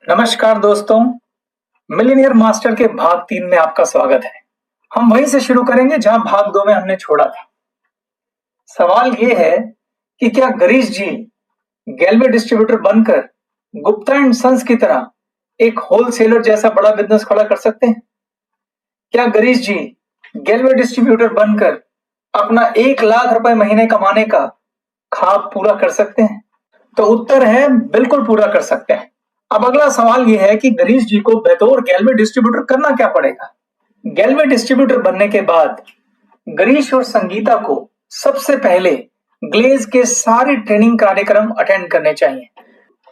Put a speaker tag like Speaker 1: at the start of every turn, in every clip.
Speaker 1: नमस्कार दोस्तों, millionaire master के भाग 3 में आपका स्वागत है। हम वहीं से शुरू करेंगे जहां भाग 2 में हमने छोड़ा था। सवाल ये है कि क्या गिरीश जी गैल्वे डिस्ट्रीब्यूटर बनकर गुप्ता एंड सन्स की तरह एक होलसेलर जैसा बड़ा बिजनेस खड़ा कर सकते हैं? क्या गिरीश जी गैल्वे डिस्ट्रीब्यूटर बनकर अपना 1 लाख रुपए महीने कमाने का ख्वाब पूरा कर सकते हैं? तो उत्तर है बिल्कुल पूरा कर सकते हैं। अब अगला सवाल यह है कि गिरीश जी को बतौर गैल्वे डिस्ट्रीब्यूटर करना क्या पड़ेगा? गैल्वे डिस्ट्रीब्यूटर बनने के बाद गिरीश और संगीता को सबसे पहले ग्लेज के सारे ट्रेनिंग कार्यक्रम अटेंड करने चाहिए।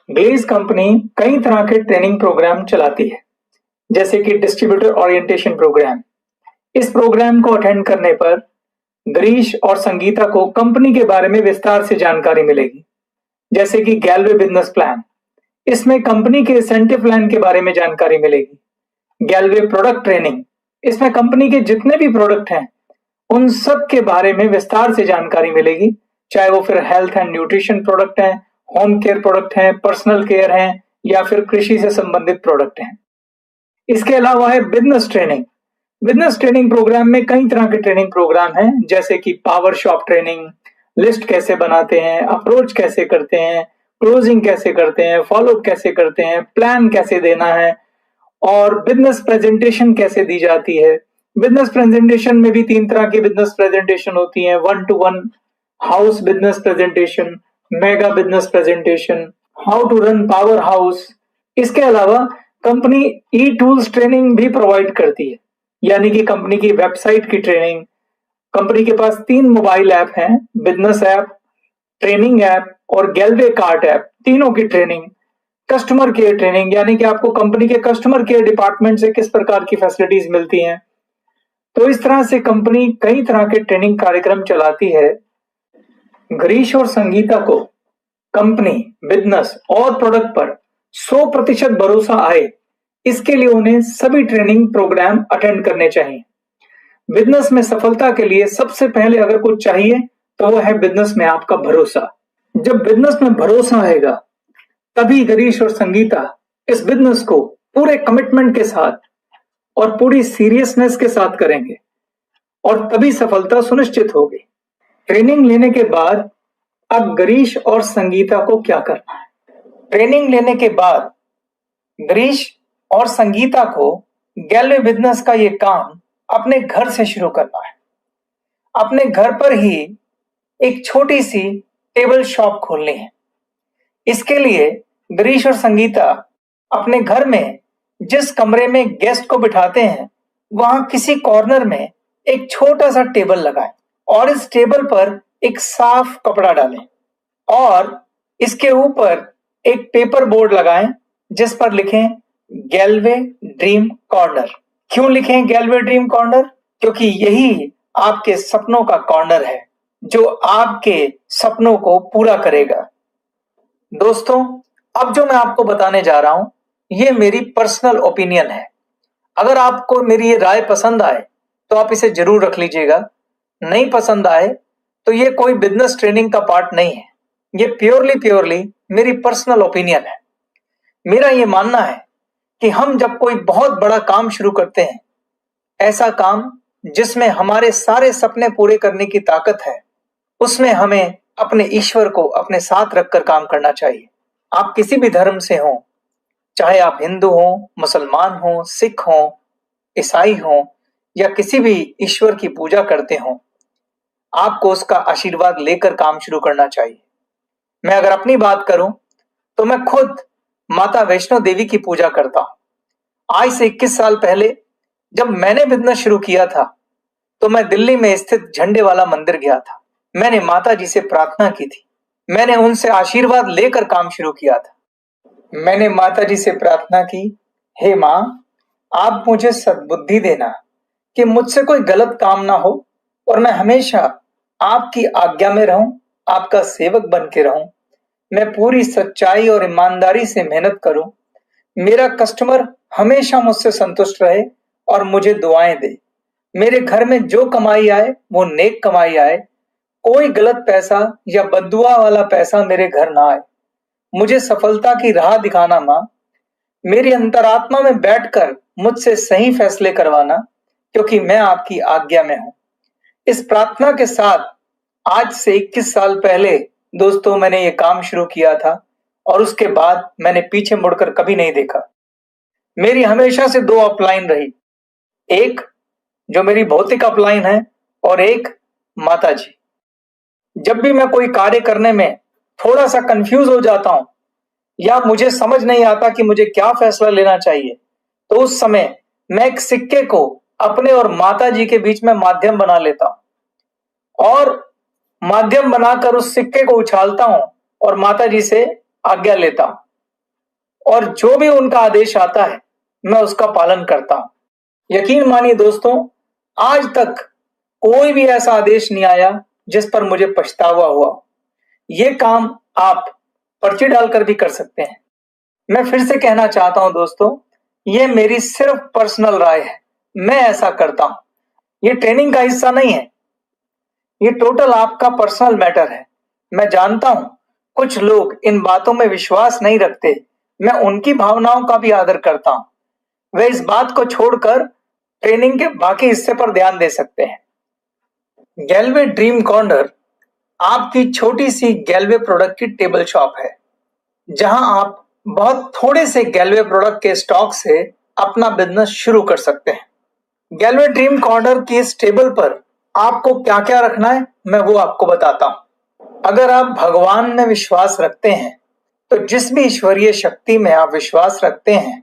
Speaker 1: ग्लेज कंपनी कई तरह के ट्रेनिंग प्रोग्राम चलाती है, जैसे कि डिस्ट्रीब्यूटर ओरिएंटेशन प्रोग्राम। इस प्रोग्राम को अटेंड करने पर गिरीश और संगीता को कंपनी के बारे में विस्तार से जानकारी मिलेगी, जैसे कि गैल्वे बिजनेस प्लान। इसमें कंपनी के इंसेंटिव प्लान के बारे में जानकारी मिलेगी। गैल्वे प्रोडक्ट ट्रेनिंग, इसमें कंपनी के जितने भी प्रोडक्ट हैं उन सब के बारे में विस्तार से जानकारी मिलेगी, चाहे वो फिर हेल्थ एंड न्यूट्रिशन प्रोडक्ट हैं, होम केयर प्रोडक्ट हैं, पर्सनल केयर हैं या फिर कृषि से संबंधित प्रोडक्ट हैं। इसके अलावा है business training. Business training program में कई तरह के ट्रेनिंग प्रोग्राम हैं, जैसे कि पावर शॉप ट्रेनिंग, लिस्ट कैसे बनाते हैं, अप्रोच कैसे करते हैं, क्लोजिंग कैसे करते हैं, फॉलो कैसे करते हैं, प्लान कैसे देना है और बिजनेस प्रेजेंटेशन कैसे दी जाती है। बिजनेस प्रेजेंटेशन में भी 3 तरह की बिजनेस प्रेजेंटेशन होती हैं: 1-to-1, house business presentation, mega business presentation, how to run power house. इसके अलावा कंपनी ई टूल्स ट्रेनिंग भी प्रोवाइड करती है, यानी कि कंपनी की वेबसाइट की ट्रेनिंग। कंपनी के पास 3 मोबाइल ऐप हैं: बिजनेस ऐप, ट्रेनिंग ऐप और गैल्वे कार्ट ऐप। तीनों की ट्रेनिंग, कस्टमर केयर ट्रेनिंग, यानी कि आपको कंपनी के कस्टमर केयर डिपार्टमेंट से किस प्रकार की फैसिलिटीज मिलती हैं। तो इस तरह से कंपनी कई तरह के ट्रेनिंग कार्यक्रम चलाती है। गिरीश और संगीता को कंपनी, बिजनेस और प्रोडक्ट पर 100% भरोसा आए, इसके लिए उन्हें सभी ट्रेनिंग प्रोग्राम अटेंड करने चाहिए। बिजनेस में सफलता के लिए सबसे पहले अगर कुछ चाहिए तो वो है बिजनेस में आपका भरोसा। जब बिजनेस में भरोसा आएगा तभी गिरीश और संगीता इस बिजनेस को पूरे कमिटमेंट के साथ और पूरी सीरियसनेस के साथ करेंगे और तभी सफलता सुनिश्चित होगी। ट्रेनिंग लेने के बाद अब गिरीश और संगीता को क्या करना है? ट्रेनिंग लेने के बाद गिरीश और संगीता को गैल्वे बिजनेस का ये काम अपने घर से शुरू करना है। अपने घर पर ही एक छोटी सी टेबल शॉप खोलनी है। इसके लिए गिरीश और संगीता अपने घर में जिस कमरे में गेस्ट को बिठाते हैं वहां किसी कॉर्नर में एक छोटा सा टेबल लगाएं और इस टेबल पर एक साफ कपड़ा डालें और इसके ऊपर एक पेपर बोर्ड लगाएं जिस पर लिखें गैल्वे ड्रीम कॉर्नर। क्यों लिखें गैल्वे ड्रीम कॉर्नर? क्योंकि यही आपके सपनों का कॉर्नर है जो आपके सपनों को पूरा करेगा। दोस्तों, अब जो मैं आपको बताने जा रहा हूं ये मेरी पर्सनल ओपिनियन है। अगर आपको मेरी ये राय पसंद आए तो आप इसे जरूर रख लीजिएगा। नहीं पसंद आए तो ये कोई बिजनेस ट्रेनिंग का पार्ट नहीं है, ये प्योरली मेरी पर्सनल ओपिनियन है। मेरा ये मानना है कि हम जब कोई बहुत बड़ा काम शुरू करते हैं, ऐसा काम जिसमें हमारे सारे सपने पूरे करने की ताकत है, उसमें हमें अपने ईश्वर को अपने साथ रखकर काम करना चाहिए। आप किसी भी धर्म से हों, चाहे आप हिंदू हों, मुसलमान हों, सिख हों, ईसाई हों या किसी भी ईश्वर की पूजा करते हों, आपको उसका आशीर्वाद लेकर काम शुरू करना चाहिए। मैं अगर अपनी बात करूं तो मैं खुद माता वैष्णो देवी की पूजा करता हूं। आज से 21 साल पहले जब मैंने बिजनेस शुरू किया था तो मैं दिल्ली में स्थित झंडे वाला मंदिर गया था। मैंने माता जी से प्रार्थना की थी, मैंने उनसे आशीर्वाद लेकर काम शुरू किया था। मैंने माता जी से प्रार्थना की, हे मां, आप मुझे सद्बुद्धि देना कि मुझसे कोई गलत काम ना हो और मैं हमेशा आपकी आज्ञा में रहूं, आपका सेवक बन के रहूं। मैं पूरी सच्चाई और ईमानदारी से मेहनत करूं, मेरा कस्टमर हमेशा मुझसे संतुष्ट रहे और मुझे दुआएं दे। मेरे घर में जो कमाई आए वो नेक कमाई आए, कोई गलत पैसा या बद्दुआ वाला पैसा मेरे घर ना आए। मुझे सफलता की राह दिखाना मां, मेरी अंतरात्मा में बैठकर मुझसे सही फैसले करवाना, क्योंकि मैं आपकी आज्ञा में हूं। इस प्रार्थना के साथ आज से 21 साल पहले दोस्तों मैंने ये काम शुरू किया था और उसके बाद मैंने पीछे मुड़कर कभी नहीं देखा। मेरी हमेशा से 2 अपलाइन रही, एक जो मेरी भौतिक अपलाइन है और एक माताजी। जब भी मैं कोई कार्य करने में थोड़ा सा कंफ्यूज हो जाता हूं या मुझे समझ नहीं आता कि मुझे क्या फैसला लेना चाहिए, तो उस समय मैं एक सिक्के को अपने और माताजी के बीच में माध्यम बना लेता हूं और माध्यम बनाकर उस सिक्के को उछालता हूं और माताजी से आज्ञा लेता हूं और जो भी उनका आदेश आता है मैं उसका पालन करता हूं। यकीन मानिए दोस्तों, आज तक कोई भी ऐसा आदेश नहीं आया जिस पर मुझे पछतावा हुआ। ये काम आप पर्ची डालकर भी कर सकते हैं। मैं फिर से कहना चाहता हूं दोस्तों, ये मेरी सिर्फ पर्सनल राय है, मैं ऐसा करता हूं। ये ट्रेनिंग का हिस्सा नहीं है, ये टोटल आपका पर्सनल मैटर है। मैं जानता हूं कुछ लोग इन बातों में विश्वास नहीं रखते, मैं उनकी भावनाओं का भी आदर करता हूं। वे इस बात को छोड़कर ट्रेनिंग के बाकी हिस्से पर ध्यान दे सकते हैं। गैलवे ड्रीम कॉर्नर आपकी छोटी सी गैलवे प्रोडक्ट की टेबल शॉप है, जहां आप बहुत थोड़े से गैलवे प्रोडक्ट के स्टॉक से अपना बिजनेस शुरू कर सकते हैं। गैलवे ड्रीम कॉर्नर की इस टेबल पर आपको क्या क्या रखना है मैं वो आपको बताता हूं। अगर आप भगवान में विश्वास रखते हैं तो जिस भी ईश्वरीय शक्ति में आप विश्वास रखते हैं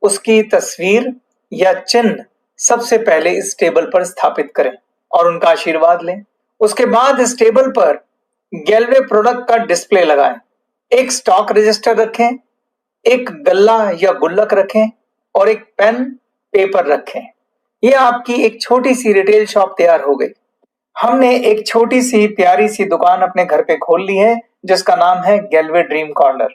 Speaker 1: उसकी तस्वीर या चिन्ह सबसे पहले इस टेबल पर स्थापित करें और उनका आशीर्वाद लें। उसके बाद इस टेबल पर गैलवे प्रोडक्ट का डिस्प्ले लगाएं। एक स्टॉक रजिस्टर रखें, एक गल्ला या गुल्लक रखें और एक पेन पेपर रखें। ये आपकी एक छोटी सी रिटेल शॉप तैयार हो गई। हमने एक छोटी सी प्यारी सी दुकान अपने घर पे खोल ली है जिसका नाम है गैलवे ड्रीम कॉर्नर।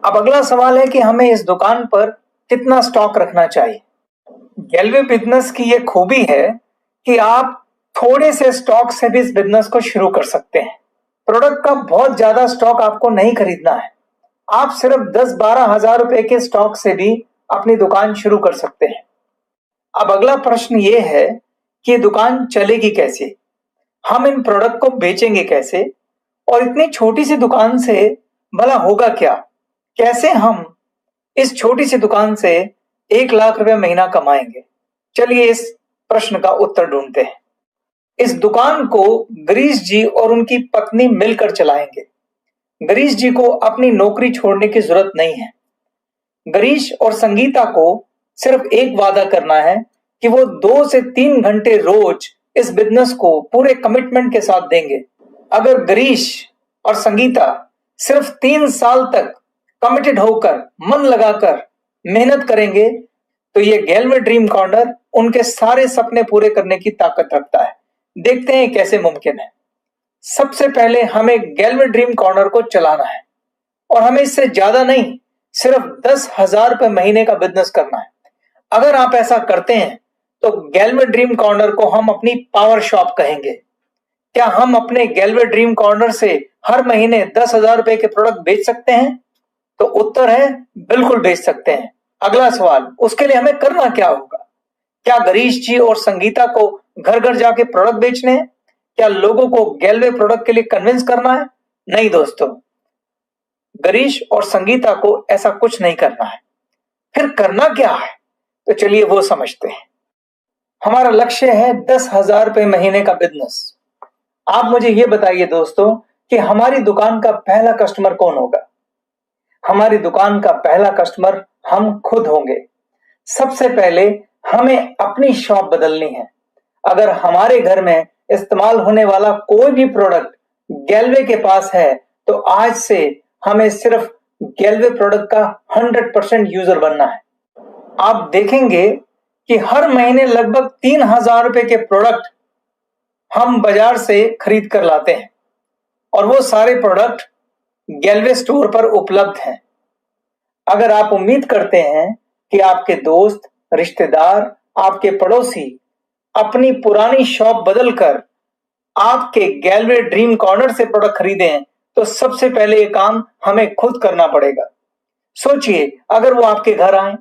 Speaker 1: अब अगला सवाल है कि हमें इस दुकान पर कितना स्टॉक रखना चाहिए। गैलवे बिजनेस की ये खूबी है कि आप थोड़े से स्टॉक से भी इस बिजनेस को शुरू कर सकते हैं। प्रोडक्ट का बहुत ज्यादा स्टॉक आपको नहीं खरीदना है, आप सिर्फ 10-12 हजार रुपए के स्टॉक से भी अपनी दुकान शुरू कर सकते हैं। अब अगला प्रश्न ये है कि दुकान चलेगी कैसे, हम इन प्रोडक्ट को बेचेंगे कैसे और इतनी छोटी सी दुकान से भला होगा क्या, कैसे हम इस छोटी सी दुकान से 1 लाख रुपए महीना कमाएंगे। चलिए इस प्रश्न का उत्तर ढूंढते हैं। इस दुकान को गिरीश जी और उनकी पत्नी मिलकर चलाएंगे। गिरीश जी को अपनी नौकरी छोड़ने की जरूरत नहीं है। गिरीश और संगीता को सिर्फ एक वादा करना है कि वो 2 से 3 घंटे रोज इस बिजनेस को पूरे कमिटमेंट के साथ देंगे। अगर गिरीश और संगीता सिर्फ 3 साल तक कमिटेड होकर मन लगाकर मेहनत करेंगे तो ये गैलवे ड्रीम कॉर्नर उनके सारे सपने पूरे करने की ताकत रखता है। देखते हैं कैसे मुमकिन है। सबसे पहले हमें गैलवे ड्रीम कॉर्नर को चलाना है और हमें इससे ज्यादा नहीं, सिर्फ 10,000 रुपए महीने का बिजनेस करना है। अगर आप ऐसा करते हैं तो गैलवे ड्रीम कॉर्नर को हम अपनी पावर शॉप कहेंगे। क्या हम अपने गैलवे ड्रीम कॉर्नर से हर महीने 10,000 रुपए के प्रोडक्ट बेच सकते हैं? तो उत्तर है बिल्कुल बेच सकते हैं। अगला सवाल, उसके लिए हमें करना क्या होगा? क्या गिरीश जी और संगीता को घर घर जाके प्रोडक्ट बेचने हैं? क्या लोगों को गैलवे प्रोडक्ट के लिए कन्विंस करना है? नहीं दोस्तों, गिरीश और संगीता को ऐसा कुछ नहीं करना है। फिर करना क्या है? तो चलिए वो समझते हैं। हमारा लक्ष्य है 10,000 रुपए महीने का बिजनेस। आप मुझे ये बताइए दोस्तों कि हमारी दुकान का पहला कस्टमर कौन होगा? हमारी दुकान का पहला कस्टमर हम खुद होंगे। सबसे पहले हमें अपनी शॉप बदलनी है। अगर हमारे घर में इस्तेमाल होने वाला कोई भी प्रोडक्ट गैलवे के पास है तो आज से हमें सिर्फ गैलवे प्रोडक्ट का 100% यूजर बनना है। आप देखेंगे कि हर महीने लगभग 3,000 रुपए के प्रोडक्ट हम बाजार से खरीद कर लाते हैं और वो सारे प्रोडक्ट गैलवे स्टोर पर उपलब्ध हैं। अगर आप उम्मीद करते हैं कि आपके दोस्त, रिश्तेदार, आपके पड़ोसी अपनी पुरानी शॉप बदलकर आपके गैलवे ड्रीम कॉर्नर से प्रोडक्ट खरीदें तो सबसे पहले ये काम हमें खुद करना पड़ेगा। सोचिए, अगर वो आपके घर आए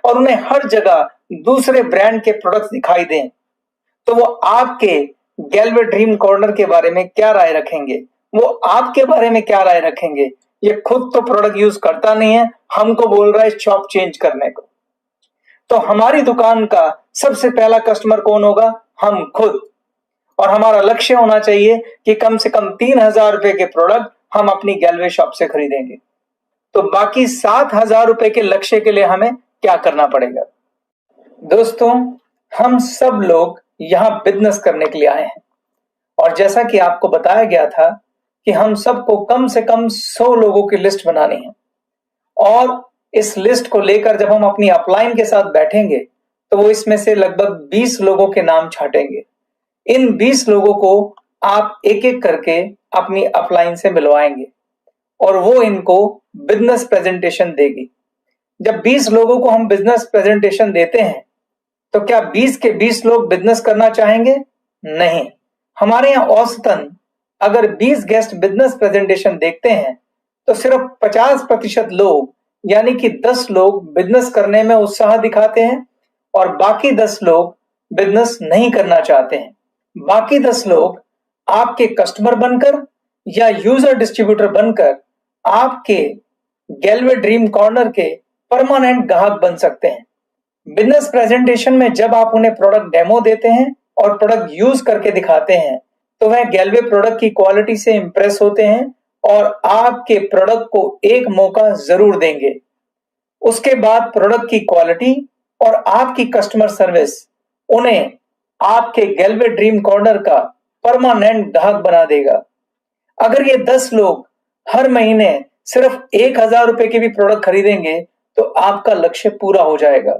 Speaker 1: और उन्हें हर जगह दूसरे ब्रांड के प्रोडक्ट्स दिखाई दें, तो वो आपके गैलवे ड्रीम कॉर्नर के बारे में क्या राय रखेंगे? वो आपके बारे में क्या राय रखेंगे? ये खुद तो प्रोडक्ट यूज करता नहीं है, हमको बोल रहा है शॉप चेंज करने को। तो हमारी दुकान का सबसे पहला कस्टमर कौन होगा? हम खुद। और हमारा लक्ष्य होना चाहिए कि कम से कम 3,000 रुपए के प्रोडक्ट हम अपनी गैलवे शॉप से खरीदेंगे। तो बाकी 7,000 रुपए के लक्ष्य के लिए हमें क्या करना पड़ेगा? दोस्तों, हम सब लोग यहाँ बिजनेस करने के लिए आए हैं और जैसा कि आपको बताया गया था कि हम सबको कम से कम 100 लोगों की लिस्ट बनानी है और इस लिस्ट को लेकर जब हम अपनी अपलाइन के साथ बैठेंगे तो वो इसमें से लगभग 20 लोगों के नाम छांटेंगे। इन 20 लोगों को आप एक एक करके अपनी अपलाइन से मिलवाएंगे और वो इनको बिजनेस प्रेजेंटेशन देगी। जब 20 लोगों को हम बिजनेस प्रेजेंटेशन देते हैं तो क्या 20 के 20 लोग बिजनेस करना चाहेंगे? नहीं। हमारे यहाँ औसतन अगर 20 गेस्ट बिजनेस प्रेजेंटेशन देखते हैं तो सिर्फ 50% लोग यानी कि 10 लोग बिजनेस करने में उत्साह दिखाते हैं और बाकी 10 लोग बिजनेस नहीं करना चाहते हैं। बाकी 10 लोग आपके कस्टमर बनकर या यूजर डिस्ट्रीब्यूटर बनकर आपके गैलवे ड्रीम कॉर्नर के परमानेंट ग्राहक बन सकते हैं। बिजनेस प्रेजेंटेशन में जब आप उन्हें प्रोडक्ट डेमो देते हैं और प्रोडक्ट यूज करके दिखाते हैं तो वह गैलवे प्रोडक्ट की क्वालिटी से इंप्रेस होते हैं और आपके प्रोडक्ट को एक मौका जरूर देंगे। उसके बाद प्रोडक्ट की क्वालिटी और आपकी कस्टमर सर्विस उन्हें आपके गैलवे ड्रीम कॉर्नर का परमानेंट ग्राहक बना देगा। अगर ये 10 लोग हर महीने सिर्फ 1,000 रुपए के भी प्रोडक्ट खरीदेंगे तो आपका लक्ष्य पूरा हो जाएगा।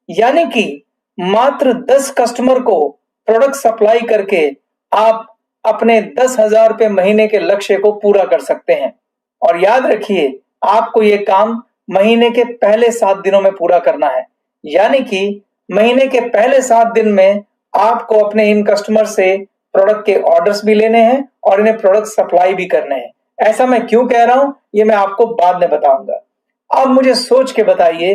Speaker 1: यानी कि मात्र 10 कस्टमर को प्रोडक्ट सप्लाई करके आप अपने 10,000 रुपए महीने के लक्ष्य को पूरा कर सकते हैं। और याद रखिए, आपको ये काम महीने के पहले 7 दिनों में पूरा करना है। यानी कि महीने के पहले 7 दिन में आपको अपने इन कस्टमर से प्रोडक्ट के ऑर्डर्स भी लेने हैं और इन्हें प्रोडक्ट सप्लाई भी करने हैं। ऐसा मैं क्यों कह रहा हूं ये मैं आपको बाद में बताऊंगा। अब मुझे सोच के बताइए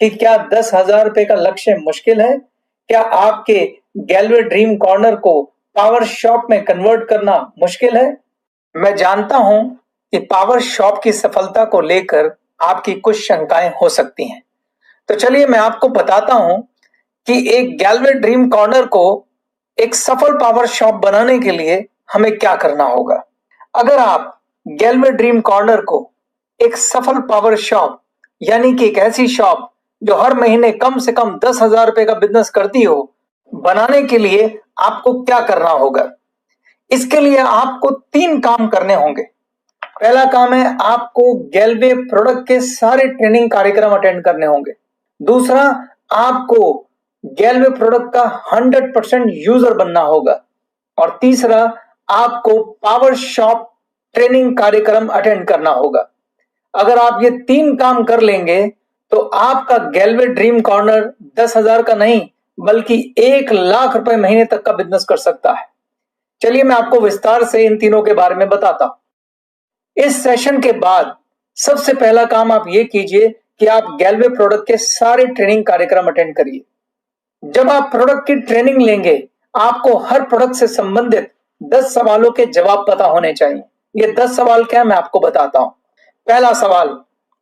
Speaker 1: कि क्या 10,000 रुपए का लक्ष्य मुश्किल है? क्या आपके गैलवे ड्रीम कॉर्नर को पावर शॉप में कन्वर्ट करना मुश्किल है? मैं जानता हूं कि पावर शॉप की सफलता को लेकर आपकी कुछ शंकाएं हो सकती हैं। तो चलिए मैं आपको बताता हूं कि एक गैलवे ड्रीम कॉर्नर को एक सफल पावर शॉप बनाने के लिए हमें क्या करना होगा। अगर आप गैलवे ड्रीम कॉर्नर को एक सफल पावर शॉप यानी कि एक ऐसी शॉप जो हर महीने कम से कम 10,000 रुपए का बिजनेस करती हो, बनाने के लिए आपको क्या करना होगा? इसके लिए आपको 3 काम करने होंगे। पहला काम है आपको गैलवे प्रोडक्ट के सारे ट्रेनिंग कार्यक्रम अटेंड करने होंगे। दूसरा, आपको गैलवे प्रोडक्ट का 100% यूजर बनना होगा और तीसरा, आपको पावर शॉप ट्रेनिंग कार्यक्रम अटेंड करना होगा। अगर आप ये 3 काम कर लेंगे तो आपका गैलवे ड्रीम कॉर्नर 10,000 का नहीं बल्कि 1,00,000 रुपए महीने तक का बिजनेस कर सकता है। चलिए मैं आपको विस्तार से इन तीनों के बारे में बताता हूं। इस सेशन के बाद सबसे पहला काम आप ये कीजिए कि आप गैलवे प्रोडक्ट के सारे ट्रेनिंग कार्यक्रम अटेंड करिए। जब आप प्रोडक्ट की ट्रेनिंग लेंगे आपको हर प्रोडक्ट से संबंधित 10 सवालों के जवाब पता होने चाहिए। ये 10 सवाल क्या है मैं आपको बताता हूं। पहला सवाल,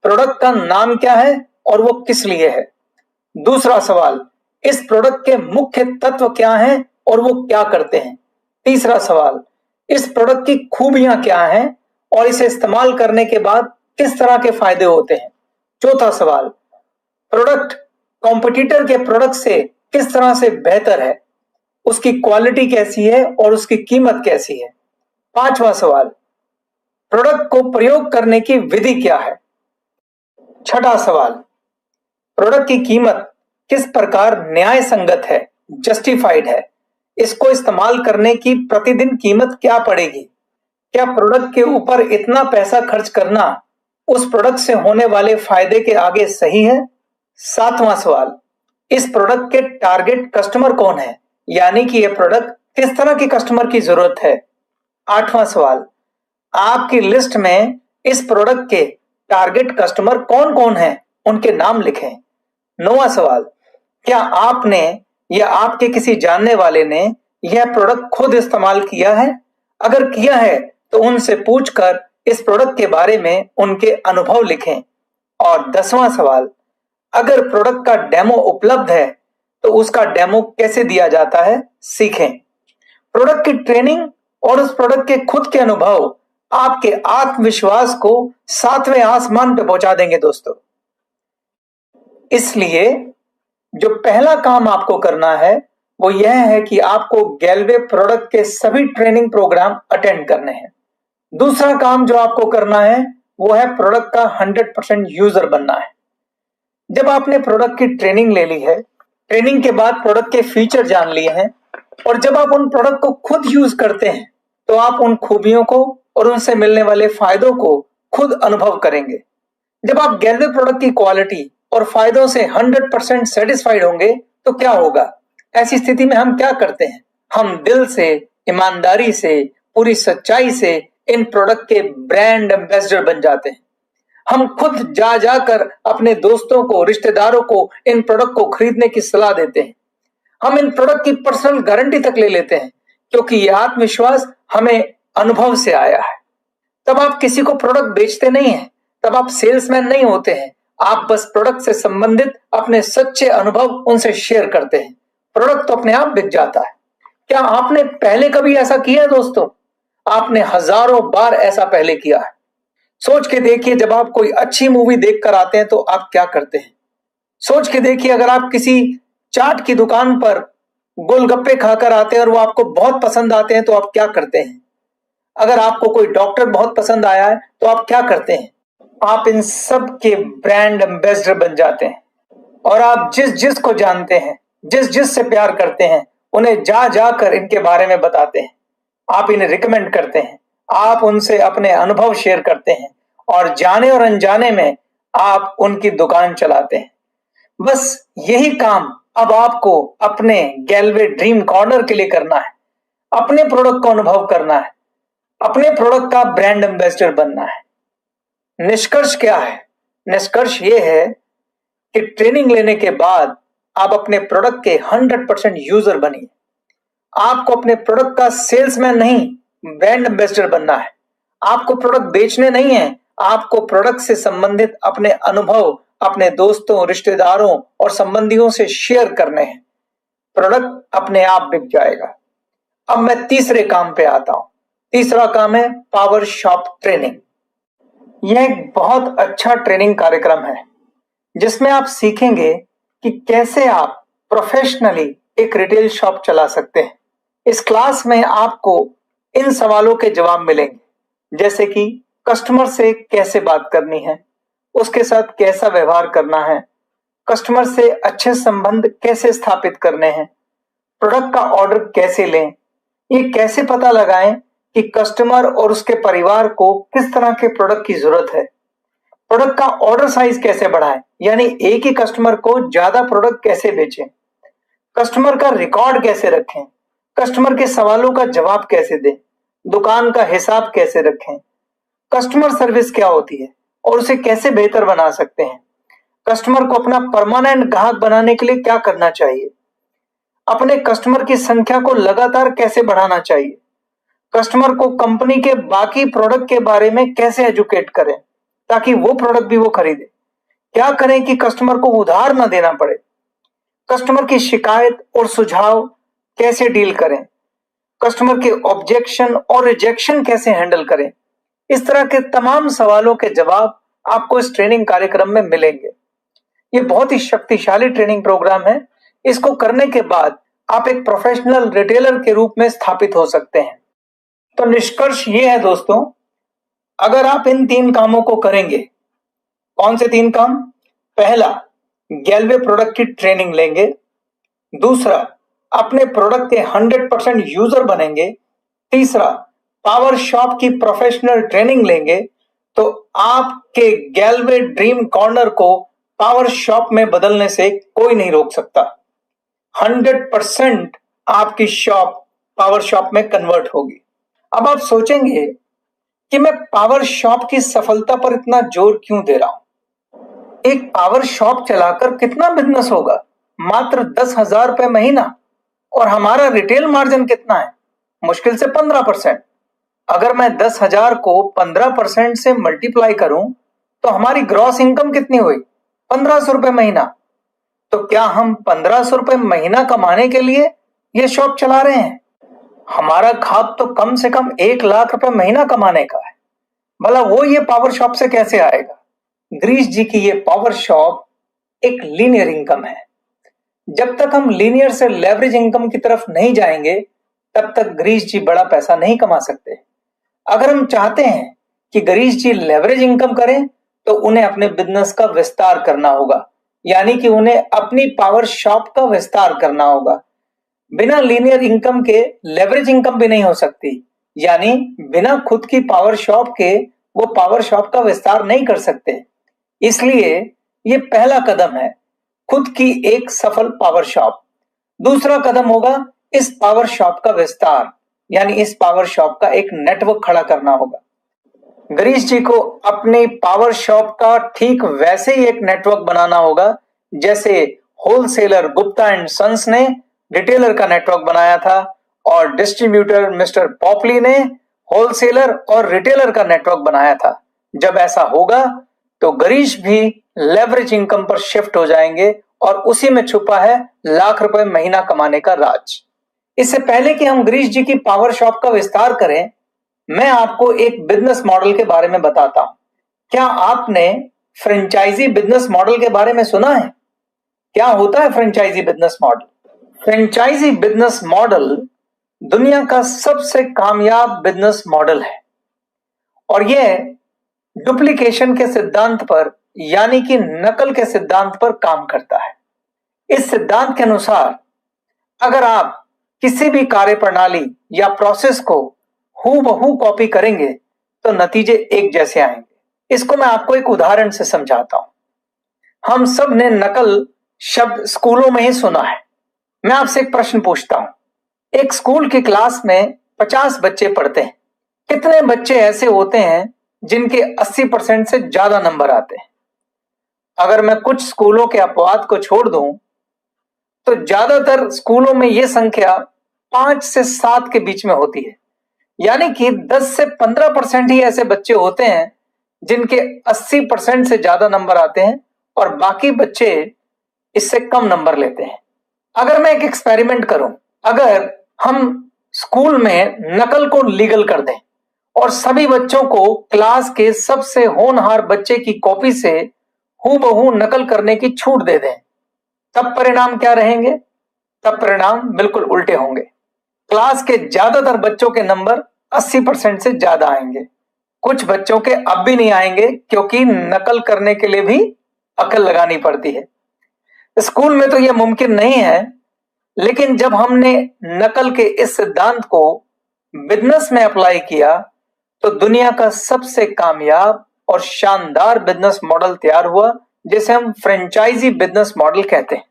Speaker 1: प्रोडक्ट का नाम क्या है और वो किस लिए है? दूसरा सवाल, इस प्रोडक्ट के मुख्य तत्व क्या हैं और वो क्या करते हैं? तीसरा सवाल, इस प्रोडक्ट की खूबियां क्या हैं और इसे इस्तेमाल करने के बाद किस तरह के फायदे होते हैं? चौथा सवाल, प्रोडक्ट कॉम्पिटिटर के प्रोडक्ट से किस तरह से बेहतर है, उसकी क्वालिटी कैसी है और उसकी कीमत कैसी है? पांचवा सवाल, प्रोडक्ट को प्रयोग करने की विधि क्या है? छठा सवाल, प्रोडक्ट की कीमत किस प्रकार न्याय संगत है, जस्टिफाइड है? इसको इस्तेमाल करने की प्रतिदिन कीमत क्या पड़ेगी? क्या प्रोडक्ट के ऊपर इतना पैसा खर्च करना उस प्रोडक्ट से होने वाले फायदे के आगे सही है? सातवां सवाल, इस प्रोडक्ट के टारगेट कस्टमर कौन है, यानी कि यह प्रोडक्ट किस तरह के कस्टमर की जरूरत है? आठवां सवाल, आपकी लिस्ट में इस प्रोडक्ट के टारगेट कस्टमर कौन कौन है, उनके नाम लिखें। 9वां सवाल, क्या आपने या आपके किसी जानने वाले ने यह प्रोडक्ट खुद इस्तेमाल किया है? अगर किया है तो उनसे पूछकर इस प्रोडक्ट के बारे में उनके अनुभव लिखें। और 10वां सवाल, अगर प्रोडक्ट का डेमो उपलब्ध है तो उसका डेमो कैसे दिया जाता है, सीखें। प्रोडक्ट की ट्रेनिंग और उस प्रोडक्ट के खुद के अनुभव आपके आत्मविश्वास को 7वें आसमान पे पहुंचा देंगे दोस्तों। इसलिए जो पहला काम आपको करना है वो यह है कि आपको गैलवे प्रोडक्ट के सभी ट्रेनिंग प्रोग्राम अटेंड करने हैं। दूसरा काम जो आपको करना है वो है प्रोडक्ट का 100% यूजर बनना है। जब आपने प्रोडक्ट की ट्रेनिंग ले ली है, ट्रेनिंग के बाद प्रोडक्ट के फीचर जान लिए हैं और जब आप उन प्रोडक्ट को खुद यूज करते हैं तो आप उन खूबियों को और उनसे मिलने वाले फायदों को खुद अनुभव करेंगे। जब आप गैलवे प्रोडक्ट की क्वालिटी और फायदों से 100% सेटिस्फाइड होंगे तो क्या होगा? ऐसी स्थिति में हम क्या करते हैं? हम दिल से, ईमानदारी से, पूरी सच्चाई से इन प्रोडक्ट के ब्रांड एम्बेसडर बन जाते हैं। हम खुद जा जाकर अपने दोस्तों को, रिश्तेदारों को इन प्रोडक्ट को खरीदने की सलाह देते हैं। हम इन प्रोडक्ट की पर्सनल गारंटी तक ले लेते हैं क्योंकि यह आत्मविश्वास हमें अनुभव से आया है। तब आप किसी को प्रोडक्ट बेचते नहीं हैं, तब आप सेल्समैन नहीं होते हैं, आप बस प्रोडक्ट से संबंधित अपने सच्चे अनुभव उनसे शेयर करते हैं। प्रोडक्ट तो अपने आप बिक जाता है। क्या आपने पहले कभी ऐसा किया है दोस्तों? आपने हजारों बार ऐसा पहले किया है। सोच के देखिए, जब आप कोई अच्छी मूवी देखकर आते हैं तो आप क्या करते हैं? सोच के देखिए, अगर आप किसी चाट की दुकान पर गोलगप्पे खाकर आते हैं और वो आपको बहुत पसंद आते हैं तो आप क्या करते हैं? अगर आपको कोई डॉक्टर बहुत पसंद आया है तो आप क्या करते हैं? आप इन सब के ब्रांड एम्बेसडर बन जाते हैं और आप जिस जिस को जानते हैं, जिस जिस से प्यार करते हैं, उन्हें जा जाकर इनके बारे में बताते हैं। आप इन्हें रिकमेंड करते हैं, आप उनसे अपने अनुभव शेयर करते हैं और जाने और अनजाने में आप उनकी दुकान चलाते हैं। बस यही काम अब आपको अपने गैलवे ड्रीम कॉर्नर के लिए करना है। अपने प्रोडक्ट को अनुभव करना है, अपने प्रोडक्ट का ब्रांड एम्बेसडर बनना है। निष्कर्ष क्या है? निष्कर्ष ये है कि ट्रेनिंग लेने के बाद आप अपने प्रोडक्ट के 100% यूजर बनिए। आपको अपने प्रोडक्ट का सेल्समैन नहीं, ब्रांड एम्बेसडर बनना है। आपको प्रोडक्ट बेचने नहीं है, आपको प्रोडक्ट से संबंधित अपने अनुभव अपने दोस्तों, रिश्तेदारों और संबंधियों से शेयर करने हैं। प्रोडक्ट अपने आप बिक जाएगा। अब मैं तीसरे काम पे आता हूं। तीसरा काम है पावर शॉप ट्रेनिंग। यह एक बहुत अच्छा ट्रेनिंग कार्यक्रम है जिसमें आप सीखेंगे कि कैसे आप प्रोफेशनली एक रिटेल शॉप चला सकते हैं। इस क्लास में आपको इन सवालों के जवाब मिलेंगे, जैसे कि कस्टमर से कैसे बात करनी है, उसके साथ कैसा व्यवहार करना है, कस्टमर से अच्छे संबंध कैसे स्थापित करने हैं, प्रोडक्ट का ऑर्डर कैसे लें, ये कैसे पता लगाएं कि कस्टमर और उसके परिवार को किस तरह के प्रोडक्ट की जरूरत है, प्रोडक्ट का ऑर्डर साइज कैसे बढ़ाएं, यानी एक ही कस्टमर को ज्यादा प्रोडक्ट कैसे बेचें, कस्टमर का रिकॉर्ड कैसे रखें, कस्टमर के सवालों का जवाब कैसे दें, दुकान का हिसाब कैसे रखें, कस्टमर सर्विस क्या होती है और उसे कैसे बेहतर बना सकते हैं, कस्टमर को अपना परमानेंट ग्राहक बनाने के लिए क्या करना चाहिए, अपने कस्टमर की संख्या को लगातार कैसे बढ़ाना चाहिए, कस्टमर को कंपनी के बाकी प्रोडक्ट के बारे में कैसे एजुकेट करें ताकि वो प्रोडक्ट भी वो खरीदे, क्या करें कि कस्टमर को उधार ना देना पड़े, कस्टमर की शिकायत और सुझाव कैसे डील करें, कस्टमर के ऑब्जेक्शन और रिजेक्शन कैसे हैंडल करें। इस तरह के तमाम सवालों के जवाब आपको इस ट्रेनिंग कार्यक्रम में मिलेंगे। ये बहुत ही शक्तिशाली ट्रेनिंग प्रोग्राम है। इसको करने के बाद आप एक प्रोफेशनल रिटेलर के रूप में स्थापित हो सकते हैं। तो निष्कर्ष ये है दोस्तों, अगर आप इन 3 कामों को करेंगे। कौन से 3 काम? पहला, गैलवे प्रोडक्ट की ट्रेनिंग लेंगे। दूसरा, अपने प्रोडक्ट के 100% यूजर बनेंगे। तीसरा, पावर शॉप की प्रोफेशनल ट्रेनिंग लेंगे तो आपके गैलवे ड्रीम कॉर्नर को पावर शॉप में बदलने से कोई नहीं रोक सकता। 100% आपकी शॉप पावर शॉप में कन्वर्ट होगी। अब आप सोचेंगे कि मैं पावर शॉप की सफलता पर इतना जोर क्यों दे रहा हूं। एक पावर शॉप चलाकर कितना बिजनेस होगा? मात्र 10,000 रुपए महीना। और हमारा रिटेल मार्जिन कितना है? मुश्किल से 15%। अगर मैं 10,000 को 15% से मल्टीप्लाई करूं तो हमारी ग्रॉस इनकम कितनी हुई? 1,500 रुपए महीना। तो क्या हम 1,500 रुपए महीना कमाने के लिए ये शॉप चला रहे हैं? हमारा ख्वाब तो कम से कम 1,00,000 रुपए महीना कमाने का है। भला वो ये पावर शॉप से कैसे आएगा? गिरीश जी की ये पावर शॉप एक लीनियर इनकम है। जब तक हम लीनियर से लेवरेज इनकम की तरफ नहीं जाएंगे तब तक गिरीश जी बड़ा पैसा नहीं कमा सकते। अगर हम चाहते हैं कि गिरीश जी लेवरेज इनकम करें तो उन्हें अपने बिजनेस का विस्तार करना होगा, यानी कि उन्हें अपनी पावर शॉप का विस्तार करना होगा। बिना लीनियर इनकम के लेवरेज इनकम भी नहीं हो सकती, यानी बिना खुद की पावर शॉप के वो पावर शॉप का विस्तार नहीं कर सकते। इसलिए ये पहला कदम है, खुद की एक सफल पावर शॉप। दूसरा कदम होगा इस पावर शॉप का विस्तार, यानी इस पावर शॉप का एक नेटवर्क खड़ा करना होगा। गिरीश जी को अपनी पावर शॉप का ठीक वैसे ही एक नेटवर्क बनाना होगा जैसे होलसेलर गुप्ता एंड सन्स ने रिटेलर का नेटवर्क बनाया था और डिस्ट्रीब्यूटर मिस्टर पॉपली ने होलसेलर और रिटेलर का नेटवर्क बनाया था। जब ऐसा होगा तो गिरीश भी लेवरेज इनकम पर शिफ्ट हो जाएंगे और उसी में छुपा है लाख रुपए महीना कमाने का राज। इससे पहले कि हम गिरीश जी की पावर शॉप का विस्तार करें, मैं आपको एक बिजनेस मॉडल के बारे में बताता हूं। क्या आपने फ्रेंचाइजी बिजनेस मॉडल के बारे में सुना है? क्या होता है franchisee business model? Franchisee business model दुनिया का सबसे कामयाब बिजनेस मॉडल है और यह डुप्लीकेशन के सिद्धांत पर, यानी कि नकल के सिद्धांत पर काम करता है। इस सिद्धांत के अनुसार अगर आप किसी भी कार्य प्रणाली या प्रोसेस को हूबहू कॉपी करेंगे तो नतीजे एक जैसे आएंगे। इसको मैं आपको एक उदाहरण से समझाता हूं। हम सब ने नकल शब्द स्कूलों में ही सुना है। मैं आपसे एक प्रश्न पूछता हूं। एक स्कूल की क्लास में 50 बच्चे पढ़ते हैं। कितने बच्चे ऐसे होते हैं जिनके 80% से ज्यादा नंबर आते हैं? अगर मैं कुछ स्कूलों के अपवाद को छोड़ दूं तो ज्यादातर स्कूलों में यह संख्या 5 से 7 के बीच में होती है, यानी कि 10 से 15% ही ऐसे बच्चे होते हैं जिनके 80% से ज्यादा नंबर आते हैं और बाकी बच्चे इससे कम नंबर लेते हैं। अगर मैं एक एक्सपेरिमेंट करूं, अगर हम स्कूल में नकल को लीगल कर दें और सभी बच्चों को क्लास के सबसे होनहार बच्चे की कॉपी से हूबहू नकल करने की छूट दे दें, तब परिणाम क्या रहेंगे? तब परिणाम बिल्कुल उल्टे होंगे। क्लास के ज्यादातर बच्चों के नंबर 80% से ज्यादा आएंगे। कुछ बच्चों के अब भी नहीं आएंगे क्योंकि नकल करने के लिए भी अकल लगानी पड़ती है। स्कूल में तो यह मुमकिन नहीं है, लेकिन जब हमने नकल के इस सिद्धांत को बिजनेस में अप्लाई किया तो दुनिया का सबसे कामयाब और शानदार बिजनेस मॉडल तैयार हुआ, जिसे हम फ्रेंचाइजी बिजनेस मॉडल कहते हैं।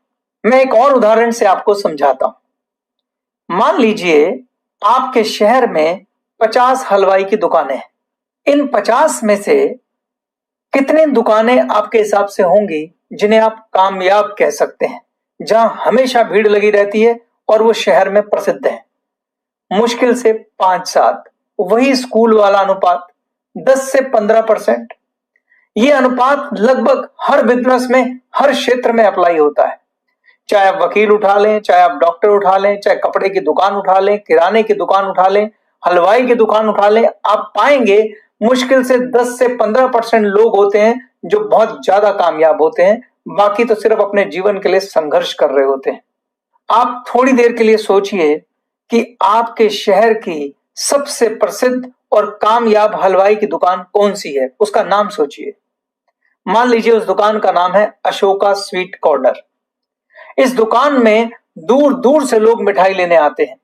Speaker 1: मैं एक और उदाहरण से आपको समझाता हूं। मान लीजिए आपके शहर में 50 हलवाई की दुकानें हैं। इन 50 में से कितनी दुकानें आपके हिसाब से होंगी जिन्हें आप कामयाब कह सकते हैं, जहां हमेशा भीड़ लगी रहती है और वो शहर में प्रसिद्ध है? मुश्किल से 5-7। वही स्कूल वाला अनुपात 10 से 15%। ये अनुपात लगभग हर बिजनेस में, हर क्षेत्र में अप्लाई होता है। चाहे आप वकील उठा लें, चाहे आप डॉक्टर उठा लें, चाहे कपड़े की दुकान उठा लें, किराने की दुकान उठा लें, हलवाई की दुकान उठा लें, आप पाएंगे मुश्किल से 10 से 15% लोग होते हैं जो बहुत ज्यादा कामयाब होते हैं। बाकी तो सिर्फ अपने जीवन के लिए संघर्ष कर रहे होते हैं। आप थोड़ी देर के लिए सोचिए कि आपके शहर की सबसे प्रसिद्ध और कामयाब हलवाई की दुकान कौन सी है, उसका नाम सोचिए। मान लीजिए उस दुकान का नाम है अशोका स्वीट कॉर्नर। इस दुकान में दूर दूर से लोग मिठाई लेने आते हैं।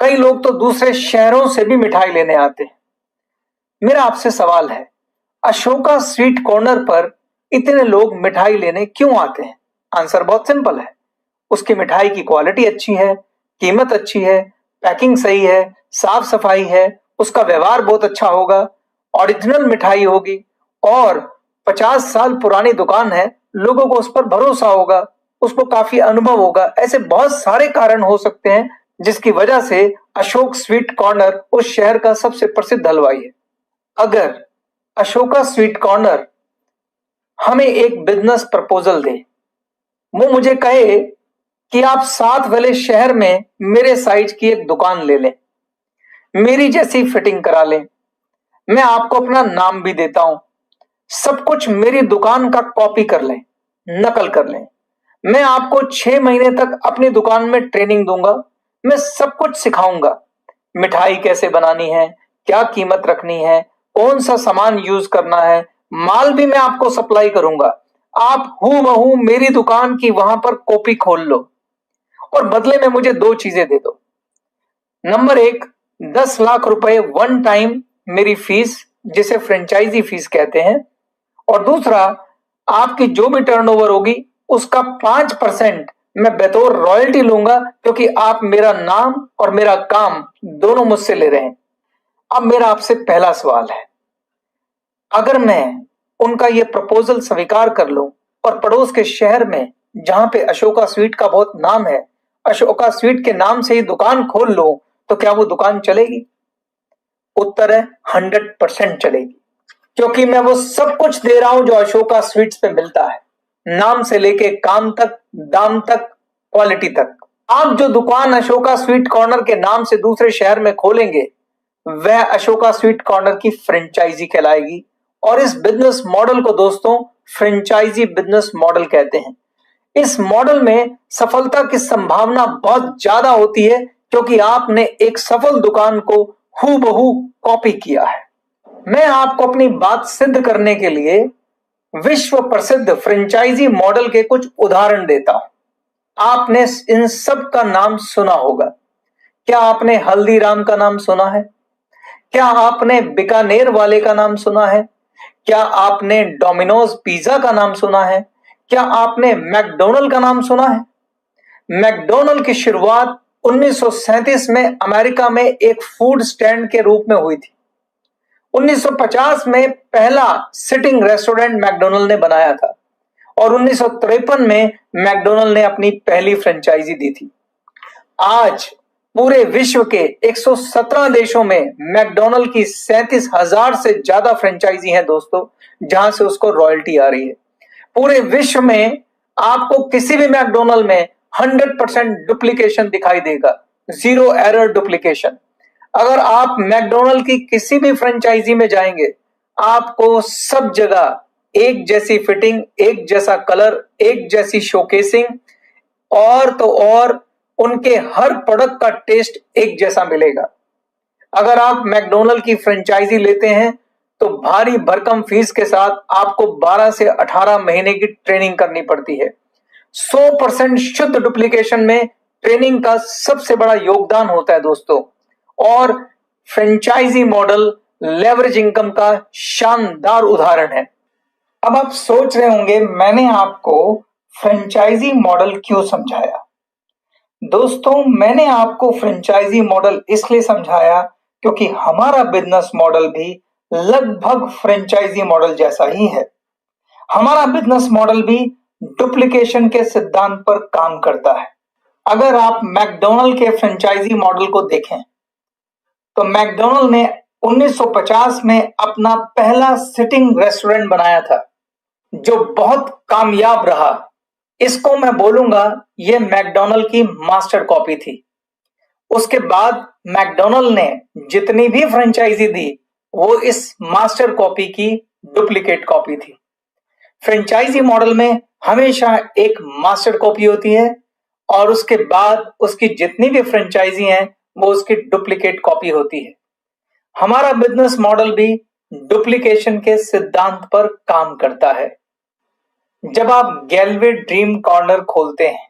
Speaker 1: कई लोग तो दूसरे शहरों से भी मिठाई लेने आते हैं। मेरा आपसे सवाल है, अशोका स्वीट कॉर्नर पर इतने लोग मिठाई लेने क्यों आते हैं? आंसर बहुत सिंपल है। उसकी मिठाई की क्वालिटी अच्छी है, कीमत अच्छी है, पैकिंग सही है, साफ सफाई है, उसका व्यवहार बहुत अच्छा होगा ओरिजिनल मिठाई होगी और 50 साल पुरानी दुकान है, लोगों को उस पर भरोसा होगा, उसको काफी अनुभव होगा। ऐसे बहुत सारे कारण हो सकते हैं जिसकी वजह से अशोक स्वीट कॉर्नर उस शहर का सबसे प्रसिद्ध हलवाई है। अगर अशोका स्वीट कॉर्नर हमें एक बिजनेस प्रपोजल दे, वो मुझे कहे कि आप साथ वाले शहर में मेरे साइज की एक दुकान ले लें, मेरी जैसी फिटिंग करा लें, मैं आपको अपना नाम भी देता हूं, सब कुछ मेरी दुकान का कॉपी कर लें, नकल कर लें, मैं आपको 6 महीने तक अपनी दुकान में ट्रेनिंग दूंगा, मैं सब कुछ सिखाऊंगा, मिठाई कैसे बनानी है, क्या कीमत रखनी है, कौन सा सामान यूज करना है, माल भी मैं आपको सप्लाई करूंगा, आप हूबहू मेरी दुकान की वहां पर कॉपी खोल लो और बदले में मुझे 2 चीजें दे दो। नंबर 1, 10 लाख रुपए वन टाइम मेरी फीस, जिसे फ्रेंचाइजी फीस कहते हैं, और दूसरा, आपकी जो भी टर्नओवर होगी उसका 5% मैं बतौर रॉयल्टी लूंगा, क्योंकि आप मेरा नाम और मेरा काम दोनों मुझसे ले रहे हैं। अब मेरा आपसे पहला सवाल है, अगर मैं उनका यह प्रपोजल स्वीकार कर लूं और पड़ोस के शहर में जहां पे अशोका स्वीट का बहुत नाम है, अशोका स्वीट के नाम से ही दुकान खोल लूं, तो क्या वो दुकान चलेगी? उत्तर है 100% चलेगी, क्योंकि मैं वो सब कुछ दे रहा हूं जो अशोका स्वीट्स पे मिलता है, नाम से लेके काम तक, दाम तक, क्वालिटी तक। आप जो दुकान अशोका स्वीट कॉर्नर के नाम से दूसरे शहर में खोलेंगे, वह अशोका स्वीट कॉर्नर की फ्रेंचाइजी कहलाएगी। और इस बिजनेस मॉडल को दोस्तों फ्रेंचाइजी बिजनेस मॉडल कहते हैं। इस मॉडल में सफलता की संभावना बहुत ज्यादा होती है, क्योंकि आपने एक सफल दुकान को हूबहू कॉपी किया है। मैं आपको अपनी बात सिद्ध करने के लिए विश्व प्रसिद्ध फ्रेंचाइजी मॉडल के कुछ उदाहरण देता हूं। आपने इन सब का नाम सुना होगा। क्या आपने हल्दीराम का नाम सुना है? क्या आपने बीकानेर वाले का नाम सुना है? क्या आपने डोमिनोज पिज्जा का नाम सुना है? क्या आपने मैकडोनल्ड का नाम सुना है? मैकडोनल्ड की शुरुआत 1937 में अमेरिका में एक फूड स्टैंड के रूप में हुई थी। 1950 में पहला सिटिंग रेस्टोरेंट मैकडोनल्ड ने बनाया था और 1953 में मैकडोनल्ड ने अपनी पहली फ्रेंचाइजी दी थी। आज पूरे विश्व के 117 देशों में मैकडोनल्ड की 37,000 से ज्यादा फ्रेंचाइजी हैं दोस्तों, जहां से उसको रॉयल्टी आ रही है। पूरे विश्व में आपको किसी भी मैकडोनल्ड में 100% डुप्लीकेशन दिखाई देगा, जीरो एरर डुप्लीकेशन। अगर आप मैकडोनल्ड की किसी भी फ्रेंचाइजी में जाएंगे, आपको सब जगह एक जैसी फिटिंग, एक जैसा कलर, एक जैसी शोकेसिंग और तो और उनके हर प्रोडक्ट का टेस्ट एक जैसा मिलेगा। अगर आप मैकडोनल्ड की फ्रेंचाइजी लेते हैं तो भारी भरकम फीस के साथ आपको 12 से 18 महीने की ट्रेनिंग करनी पड़ती है। 100% शुद्ध डुप्लीकेशन में ट्रेनिंग का सबसे बड़ा योगदान होता है दोस्तों। और फ्रेंचाइजी मॉडल लेवरेज इनकम का शानदार उदाहरण है। अब आप सोच रहे होंगे मैंने आपको फ्रेंचाइजी मॉडल क्यों समझाया। दोस्तों, मैंने आपको फ्रेंचाइजी मॉडल इसलिए समझाया क्योंकि हमारा बिजनेस मॉडल भी लगभग फ्रेंचाइजी मॉडल जैसा ही है। हमारा बिजनेस मॉडल भी डुप्लीकेशन के सिद्धांत पर काम करता है। अगर आप मैकडोनल्ड के फ्रेंचाइजी मॉडल को देखें तो मैकडोनल्ड ने 1950 में अपना पहला सिटिंग रेस्टोरेंट बनाया था जो बहुत कामयाब रहा। इसको मैं बोलूंगा ये मैकडोनल्ड की मास्टर कॉपी थी। उसके बाद मैकडोनल्ड ने जितनी भी फ्रेंचाइजी दी वो इस मास्टर कॉपी की डुप्लीकेट कॉपी थी। फ्रेंचाइजी मॉडल में हमेशा एक मास्टर कॉपी होती है और उसके बाद उसकी जितनी भी फ्रेंचाइजी हैं वो उसकी डुप्लीकेट कॉपी होती है। हमारा बिजनेस मॉडल भी डुप्लीकेशन के सिद्धांत पर काम करता है। जब आप गैलवे ड्रीम कॉर्नर खोलते हैं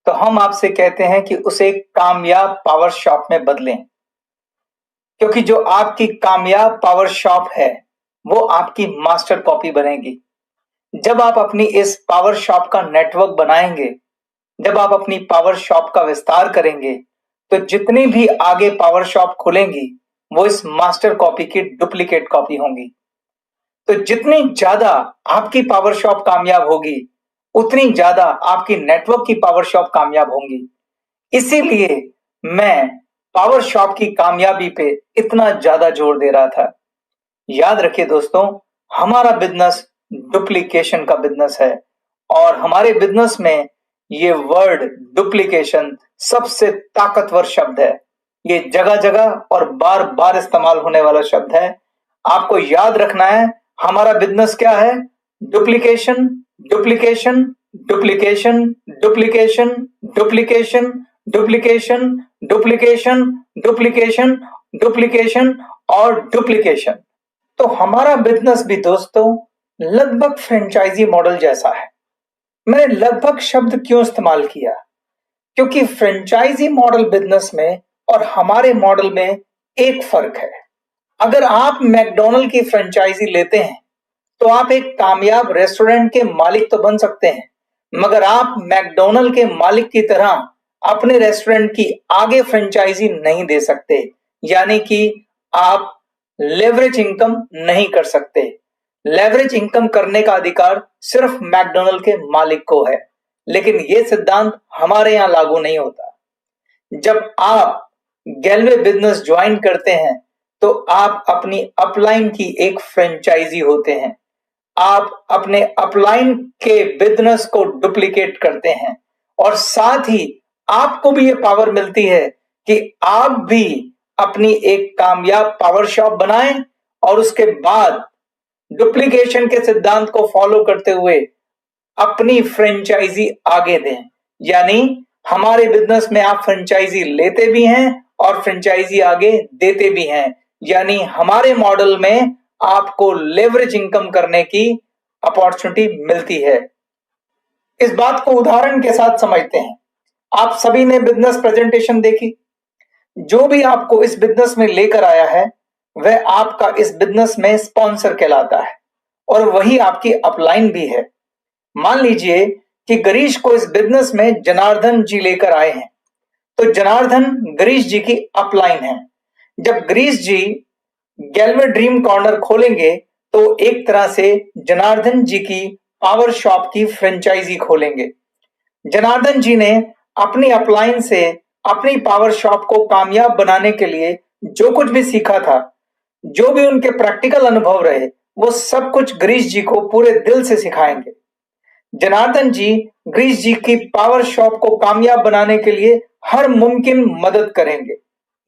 Speaker 1: तो हम आपसे कहते हैं कि उसे कामयाब पावर शॉप में बदलें, क्योंकि जो आपकी कामयाब पावर शॉप है वो आपकी मास्टर कॉपी बनेगी। जब आप अपनी इस पावर शॉप का नेटवर्क बनाएंगे, जब आप अपनी पावर शॉप का विस्तार करेंगे, तो जितनी भी आगे पावर शॉप खुलेंगी वो इस मास्टर कॉपी की डुप्लीकेट कॉपी होंगी। तो जितनी ज्यादा आपकी पावर शॉप कामयाब होगी, उतनी ज्यादा आपकी नेटवर्क की पावर शॉप कामयाब होंगी। इसीलिए मैं पावर शॉप की कामयाबी पे इतना ज्यादा जोर दे रहा था। याद रखिए दोस्तों, हमारा बिजनेस डुप्लीकेशन का बिजनेस है और हमारे बिजनेस में ये वर्ड डुप्लीकेशन सबसे ताकतवर शब्द है। ये जगह जगह और बार बार इस्तेमाल होने वाला शब्द है। आपको याद रखना है हमारा बिजनेस क्या है। Duplication, duplication, duplication, duplication, duplication, duplication, duplication, duplication, duplication और डुप्लीकेशन। तो हमारा बिजनेस भी दोस्तों लगभग फ्रेंचाइजी मॉडल जैसा है। मैंने लगभग शब्द क्यों इस्तेमाल किया? क्योंकि फ्रेंचाइजी मॉडल बिजनेस में और हमारे मॉडल में एक फर्क है। अगर आप मैकडॉनल्ड की फ्रेंचाइजी लेते हैं तो आप एक कामयाब रेस्टोरेंट के मालिक तो बन सकते हैं, मगर आप मैकडॉनल्ड के मालिक की तरह अपने रेस्टोरेंट की आगे फ्रेंचाइजी नहीं दे सकते, यानी कि आप लेवरेज इनकम नहीं कर सकते। लेवरेज इनकम करने का अधिकार सिर्फ मैकडॉनल्ड के मालिक को है, लेकिन यह सिद्धांत हमारे यहां लागू नहीं होता। जब आप गैलवे बिजनेस ज्वाइन करते हैं तो आप अपनी अपलाइन की एक फ्रेंचाइजी होते हैं। आप अपने अपलाइन के बिजनेस को डुप्लीकेट करते हैं और साथ ही आपको भी ये पावर मिलती है कि आप भी अपनी एक कामयाब पावर शॉप बनाएं और उसके बाद डुप्लीकेशन के सिद्धांत को फॉलो करते हुए अपनी फ्रेंचाइजी आगे दें। यानी हमारे बिजनेस में आप फ्रेंचाइजी लेते भी हैं और फ्रेंचाइजी आगे देते भी हैं। यानी हमारे मॉडल में आपको लेवरेज इनकम करने की अपॉर्चुनिटी मिलती है। इस बात को उदाहरण के साथ समझते हैं। आप सभी ने बिजनेस प्रेजेंटेशन देखी। जो भी आपको इस बिजनेस में लेकर आया है वह आपका इस बिजनेस में स्पॉन्सर कहलाता है और वही आपकी अपलाइन भी है। मान लीजिए कि गिरीश को इस बिजनेस में जनार्दन जी लेकर आए हैं, तो जनार्दन गिरीश जी की अपलाइन है। जब गिरीश जी गैलवे ड्रीम कॉर्नर खोलेंगे तो एक तरह से जनार्दन जी की पावर शॉप की फ्रेंचाइजी खोलेंगे। जनार्दन जी ने अपनी अपलाइन से अपनी पावर शॉप को कामयाब बनाने के लिए जो कुछ भी सीखा था, जो भी उनके प्रैक्टिकल अनुभव रहे, वो सब कुछ गिरीश जी को पूरे दिल से सिखाएंगे। जनार्दन जी गिरीश जी की पावर शॉप को कामयाब बनाने के लिए हर मुमकिन मदद करेंगे।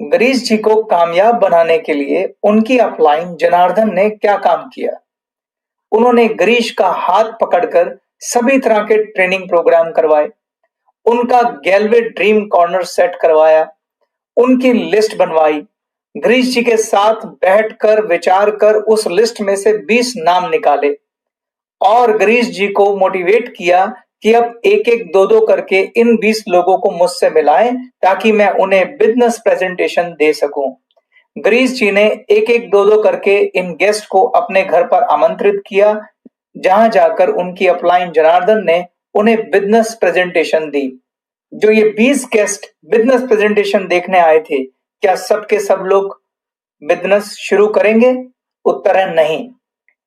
Speaker 1: गिरीश जी को कामयाब बनाने के लिए उनकी अपलाइन जनार्दन ने क्या काम किया? उन्होंने गिरीश का हाथ पकड़कर सभी तरह के ट्रेनिंग प्रोग्राम करवाए, उनका गैलवे ड्रीम कॉर्नर सेट करवाया, उनकी लिस्ट बनवाई, गिरीश जी के साथ बैठकर विचार कर उस लिस्ट में से 20 नाम निकाले और गिरीश जी को मोटिवेट किया कि अब एक एक दो दो करके इन 20 लोगों को मुझसे मिलाएं ताकि मैं उन्हें बिजनेस प्रेजेंटेशन दे सकूं। गिरीश जी ने एक एक दो दो करके इन गेस्ट को अपने घर पर आमंत्रित किया, जहां जाकर उनकी अपलाइन जनार्दन ने उन्हें बिजनेस प्रेजेंटेशन दी। जो ये 20 गेस्ट बिजनेस प्रेजेंटेशन देखने आए थे, क्या सबके सब लोग बिजनेस शुरू करेंगे? उत्तर है नहीं।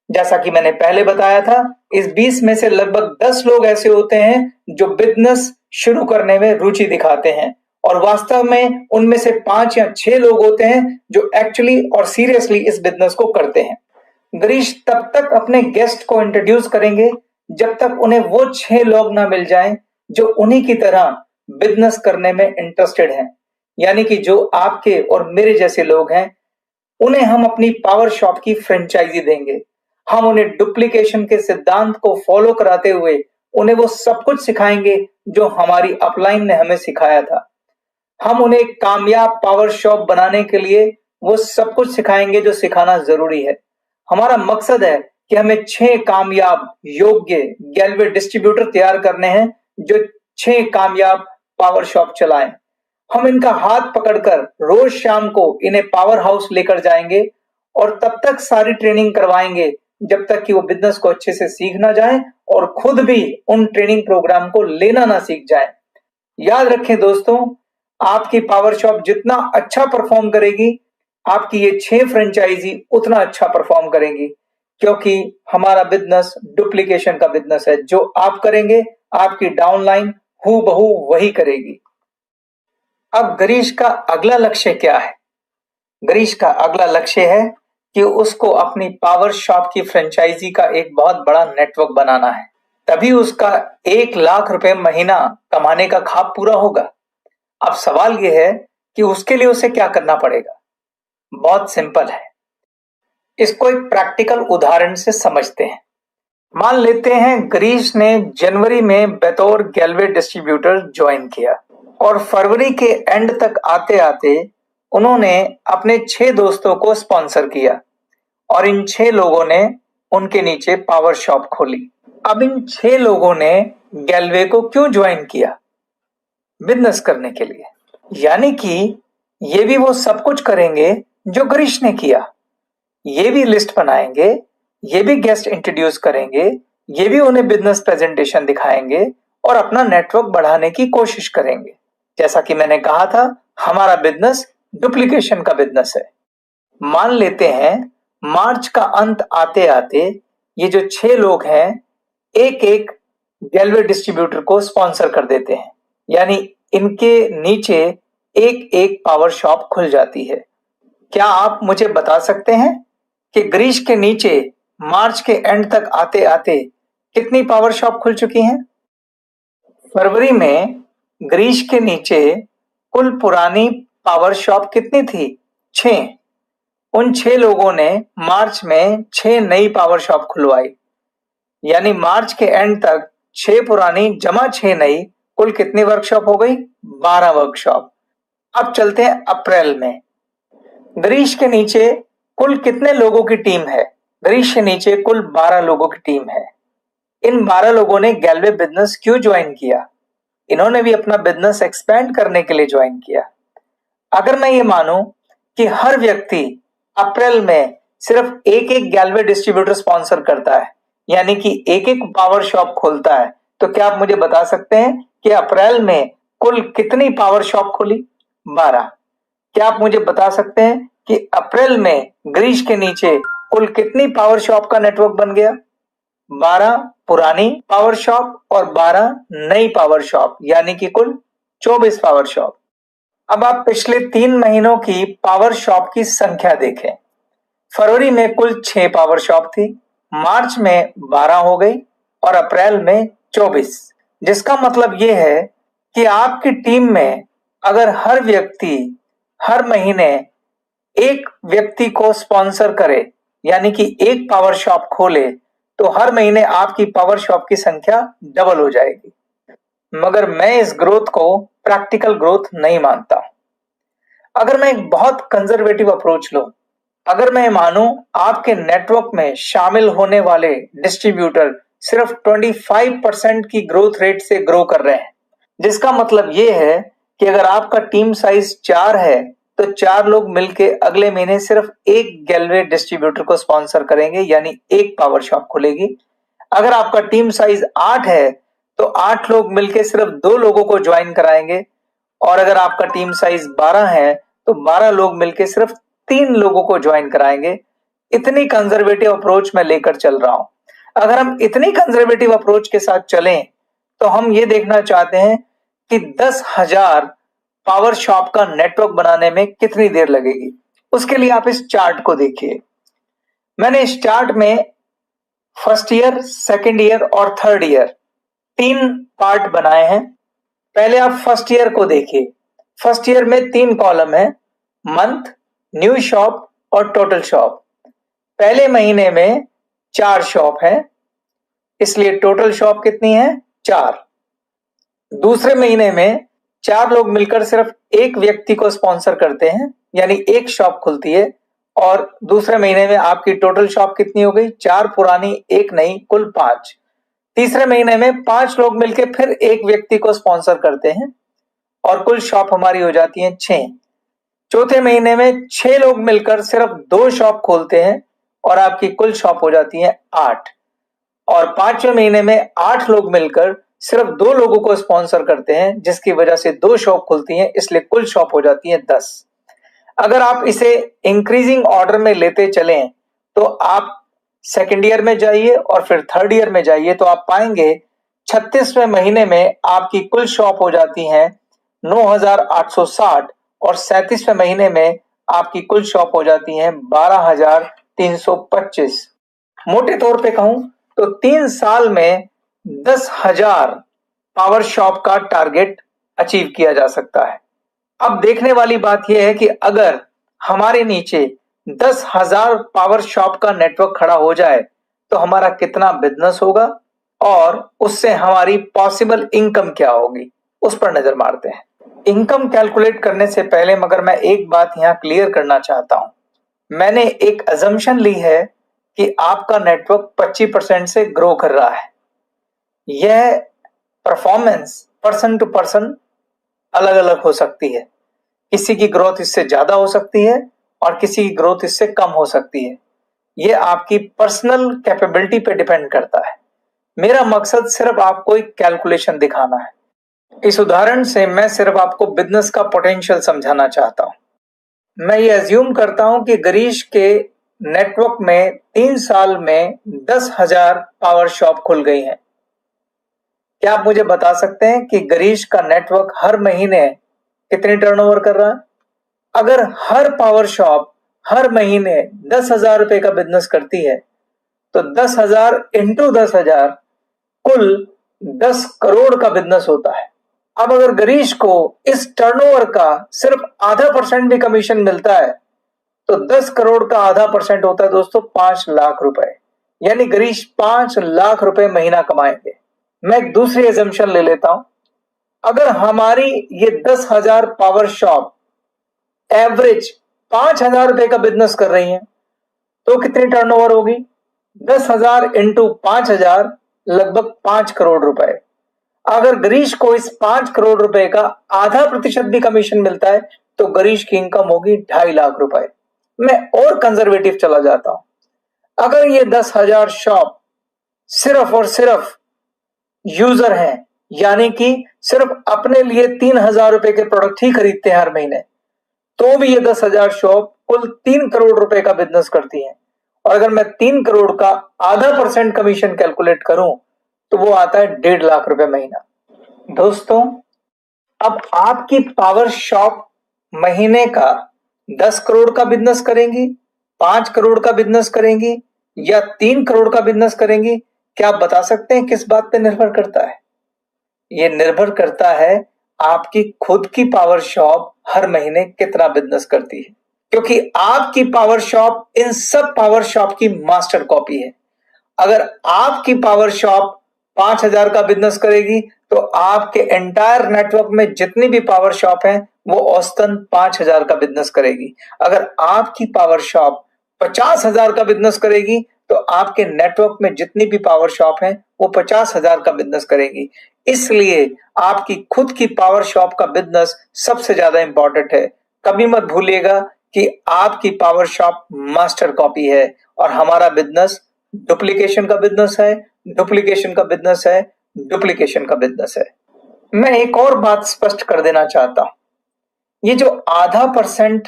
Speaker 1: जैसा कि मैंने पहले बताया था, इस 20 में से लगभग 10 लोग ऐसे होते हैं जो बिजनेस शुरू करने में रुचि दिखाते हैं और वास्तव में उनमें से 5 या 6 लोग होते हैं जो एक्चुअली और सीरियसली इस बिजनेस को करते हैं। गिरीश तब तक अपने गेस्ट को इंट्रोड्यूस करेंगे जब तक उन्हें वो 6 लोग ना मिल जाएं जो उन्हीं की तरह बिजनेस करने में इंटरेस्टेड हैं, यानी कि जो आपके और मेरे जैसे लोग हैं। उन्हें हम अपनी पावर शॉप की फ्रेंचाइजी देंगे। हम उन्हें डुप्लीकेशन के सिद्धांत को फॉलो कराते हुए उन्हें वो सब कुछ सिखाएंगे जो हमारी अपलाइन ने हमें सिखाया था। हम उन्हें कामयाब पावर शॉप बनाने के लिए वो सब कुछ सिखाएंगे जो सिखाना जरूरी है। हमारा मकसद है कि हमें 6 कामयाब योग्य गैलवे डिस्ट्रीब्यूटर तैयार करने हैं जो 6 कामयाब पावर शॉप चलाएं। हम इनका हाथ पकड़कर रोज शाम को इन्हें पावर हाउस लेकर जाएंगे और तब तक सारी ट्रेनिंग करवाएंगे जब तक कि वो बिजनेस को अच्छे से सीख ना जाए और खुद भी उन ट्रेनिंग प्रोग्राम को लेना ना सीख जाए। याद रखें दोस्तों, आपकी पावर शॉप जितना अच्छा परफॉर्म करेगी, आपकी ये 6 फ्रेंचाइजी उतना अच्छा परफॉर्म करेंगी, क्योंकि हमारा बिजनेस डुप्लीकेशन का बिजनेस है। जो आप करेंगे आपकी डाउनलाइन हूबहू वही करेगी। अब गिरीश का अगला लक्ष्य क्या है? गिरीश का अगला लक्ष्य है कि उसको अपनी पावर शॉप की फ्रेंचाइजी का एक बहुत बड़ा नेटवर्क बनाना है, तभी उसका 1 लाख रुपए महीना कमाने का ख्वाब पूरा होगा। अब सवाल यह है कि उसके लिए उसे क्या करना पड़ेगा। बहुत सिंपल है, इसको एक प्रैक्टिकल उदाहरण से समझते हैं। मान लेते हैं गिरीश ने जनवरी में बतौर गैलवे डिस्ट्रीब्यूटर ज्वाइन किया और फरवरी के एंड तक आते आते उन्होंने अपने 6 दोस्तों को स्पॉन्सर किया और इन 6 लोगों ने उनके नीचे पावर शॉप खोली। अब इन 6 लोगों ने गैलवे को क्यों ज्वाइन किया? बिजनेस करने के लिए। यानी कि ये भी वो सब कुछ करेंगे जो गिरीश ने किया। ये भी लिस्ट बनाएंगे, ये भी गेस्ट इंट्रोड्यूस करेंगे, ये भी उन्हें बिजनेस प्रेजेंटेशन दिखाएंगे और अपना नेटवर्क बढ़ाने की कोशिश करेंगे। जैसा कि मैंने कहा था, हमारा बिजनेस डुप्लीकेशन का बिजनेस है। मान लेते हैं मार्च का अंत आते आते ये जो 6 लोग हैं एक एक गैलवे डिस्ट्रीब्यूटर को स्पॉन्सर कर देते हैं, यानी इनके नीचे एक एक पावर शॉप खुल जाती है। क्या आप मुझे बता सकते हैं कि गिरीश के नीचे मार्च के एंड तक आते आते कितनी पावर शॉप खुल चुकी हैं? फरवरी में गिरीश के नीचे कुल पुरानी पावर शॉप कितनी थी? 6। उन 6 लोगों ने मार्च में 6 नई पावर शॉप खुलवाई, यानी मार्च के एंड तक 6 पुरानी जमा 6 नई, कुल कितनी वर्कशॉप हो गई? 12 वर्कशॉप। अब चलते हैं अप्रैल में। गिरीश के नीचे कुल कितने लोगों की टीम है? गिरीश के नीचे कुल 12 लोगों की टीम है। इन 12 लोगों ने गैलवे बिजनेस क्यों ज्वाइन किया? इन्होंने भी अपना बिजनेस एक्सपेंड करने के लिए ज्वाइन किया। अगर मैं ये मानूं कि हर व्यक्ति अप्रैल में सिर्फ एक एक गैलवे डिस्ट्रीब्यूटर स्पॉन्सर करता है, यानी कि एक एक पावर शॉप खोलता है, तो क्या आप मुझे बता सकते हैं कि अप्रैल में कुल कितनी पावर शॉप खुली? 12। क्या आप मुझे बता सकते हैं कि अप्रैल में गिरीश के नीचे कुल कितनी पावर शॉप का नेटवर्क बन गया? 12 पुरानी पावर शॉप और 12 नई पावर शॉप, यानी कि कुल 24 पावर शॉप। अब आप पिछले 3 महीनों की पावर शॉप की संख्या देखें। फरवरी में कुल 6 पावर शॉप थी, मार्च में 12 हो गई और अप्रैल में 24, जिसका मतलब यह है कि आपकी टीम में अगर हर व्यक्ति हर महीने एक व्यक्ति को स्पॉन्सर करे, यानी कि एक पावर शॉप खोले, तो हर महीने आपकी पावर शॉप की संख्या डबल हो जाएगी। मगर मैं इस ग्रोथ को प्रैक्टिकल ग्रोथ नहीं मानता। अगर मैं एक बहुत कंजर्वेटिव अप्रोच लूं, अगर मैं मानूं आपके नेटवर्क में शामिल होने वाले डिस्ट्रीब्यूटर सिर्फ 25% की ग्रोथ रेट से ग्रो कर रहे हैं, जिसका मतलब यह है कि अगर आपका टीम साइज 4 है तो 4 लोग मिलके अगले महीने सिर्फ एक गैलवे डिस्ट्रीब्यूटर को स्पॉन्सर करेंगे, यानी एक पावर शॉप खुलेगी। अगर आपका टीम साइज 8 है तो 8 लोग मिलके सिर्फ 2 लोगों को ज्वाइन कराएंगे, और अगर आपका टीम साइज 12 है तो 12 लोग मिलके सिर्फ 3 लोगों को ज्वाइन कराएंगे। इतनी कंजर्वेटिव अप्रोच मैं लेकर चल रहा हूं। अगर हम इतनी कंजर्वेटिव अप्रोच के साथ चलें तो हम ये देखना चाहते हैं कि 10,000 पावर शॉप का नेटवर्क बनाने में कितनी देर लगेगी। उसके लिए आप इस चार्ट को देखिए। मैंने इस चार्ट में फर्स्ट ईयर, सेकेंड ईयर और थर्ड ईयर 3 पार्ट बनाए हैं। पहले आप फर्स्ट ईयर को देखिए। फर्स्ट ईयर में 3 कॉलम है, मंथ, न्यू शॉप और टोटल शॉप। पहले महीने में 4 शॉप है, इसलिए टोटल शॉप कितनी है? 4। दूसरे महीने में 4 लोग मिलकर सिर्फ एक व्यक्ति को स्पॉन्सर करते हैं, यानी एक शॉप खुलती है, और दूसरे महीने में आपकी टोटल शॉप कितनी हो गई? 4 पुरानी, एक नई, कुल 5। तीसरे महीने में 5 लोग मिलकर फिर एक व्यक्ति को स्पॉन्सर करते हैं और कुल शॉप हमारी हो जाती है 6। चौथे महीने में 6 लोग मिलकर सिर्फ 2 शॉप खोलते हैं और आपकी कुल शॉप हो जाती है 8। और 5वें महीने में 8 लोग मिलकर सिर्फ 2 लोगों को स्पॉन्सर करते हैं, जिसकी वजह से 2 शॉप खुलती हैं, इसलिए कुल शॉप हो जाती है 10। अगर आप इसे इंक्रीजिंग ऑर्डर में लेते चलें तो आप सेकेंड ईयर में जाइए और फिर थर्ड ईयर में जाइए तो आप पाएंगे 36वें महीने में आपकी कुल शॉप हो जाती हैं 9,860 और 37वें महीने में आपकी कुल शॉप हो जाती हैं 12,325। मोटे तौर पे कहूं तो 3 साल में 10,000 पावर शॉप का टारगेट अचीव किया जा सकता है। अब देखने वाली बात यह है कि अगर हमारे नीचे 10,000 पावर शॉप का नेटवर्क खड़ा हो जाए तो हमारा कितना बिजनेस होगा और उससे हमारी पॉसिबल इनकम क्या होगी, उस पर नजर मारते हैं। इनकम कैलकुलेट करने से पहले मगर मैं एक बात यहां क्लियर करना चाहता हूं। मैंने एक अजम्पशन ली है कि आपका नेटवर्क 25% से ग्रो कर रहा है। यह परफॉर्मेंस पर्सन टू पर्सन अलग अलग हो सकती है। किसी की ग्रोथ इससे ज्यादा हो सकती है और किसी की ग्रोथ इससे कम हो सकती है। यह आपकी पर्सनल कैपेबिलिटी पे डिपेंड करता है। मेरा मकसद सिर्फ आपको एक कैलकुलेशन दिखाना है। इस उदाहरण से मैं सिर्फ आपको बिजनेस का पोटेंशियल समझाना चाहता हूं। मैं ये अज्यूम करता हूं कि गिरीश के नेटवर्क में 3 साल में 10,000 पावर शॉप खुल गई हैं। क्या आप मुझे बता सकते हैं कि गिरीश का नेटवर्क हर महीने कितनी टर्नओवर कर रहा है? अगर हर पावर शॉप हर महीने 10,000 रुपए का बिजनेस करती है तो 10,000 इंटू 10,000 कुल 10 करोड़ का बिजनेस होता है। अब अगर गिरीश को इस टर्नओवर का सिर्फ आधा % भी कमीशन मिलता है तो 10 करोड़ का आधा % होता है दोस्तों 5 लाख रुपए। यानी गिरीश 5 लाख रुपए महीना कमाएंगे। मैं एक दूसरी एजम्पशन ले लेता हूं। अगर हमारी ये 10,000 पावर शॉप एवरेज 5,000 रुपए का बिजनेस कर रही हैं तो कितनी टर्नओवर होगी? 10,000 इंटू 5,000 लगभग 5 करोड़ रुपए। अगर गिरीश को इस 5 करोड़ रुपए का आधा % भी कमीशन मिलता है तो गिरीश की इनकम होगी 2.5 लाख रुपए। मैं और कंजर्वेटिव चला जाता हूं। अगर ये 10,000 शॉप सिर्फ और सिर्फ यूजर हैं, यानी कि सिर्फ अपने लिए 3,000 रुपए के प्रोडक्ट ही खरीदते हैं हर महीने, तो भी ये 10,000 शॉप कुल 3 करोड़ रुपए का बिजनेस करती हैं। और अगर मैं 3 करोड़ का आधा % कमीशन कैलकुलेट करूं तो वो आता है 1.5 लाख रुपए महीना। दोस्तों, अब आपकी पावर शॉप महीने का 10 करोड़ का बिजनेस करेंगी, 5 करोड़ का बिजनेस करेंगी या 3 करोड़ का बिजनेस करेंगी? क्या आप बता सकते हैं किस बात पे निर्भर करता है? ये निर्भर करता है आपकी खुद की पावर शॉप हर महीने कितना बिजनेस करती है, क्योंकि आपकी पावर शॉप इन सब पावर शॉप की मास्टर कॉपी है। अगर आपकी पावर शॉप 5,000 का बिजनेस करेगी तो आपके एंटायर नेटवर्क में जितनी भी पावर शॉप हैं वो औसतन 5,000 का बिजनेस करेगी। अगर आपकी पावर शॉप 50,000 का बिजनेस करेगी तो आपके नेटवर्क में जितनी भी पावर शॉप हैं वो 50,000 का बिजनेस करेगी। इसलिए आपकी खुद की पावर शॉप का बिजनेस सबसे ज्यादा इंपॉर्टेंट है। कभी मत भूलिएगा कि आपकी पावर शॉप मास्टर कॉपी है और हमारा बिजनेस डुप्लीकेशन का बिजनेस है, डुप्लीकेशन का बिजनेस है, डुप्लीकेशन का बिजनेस है। मैं एक और बात स्पष्ट कर देना चाहता हूं। ये जो आधा %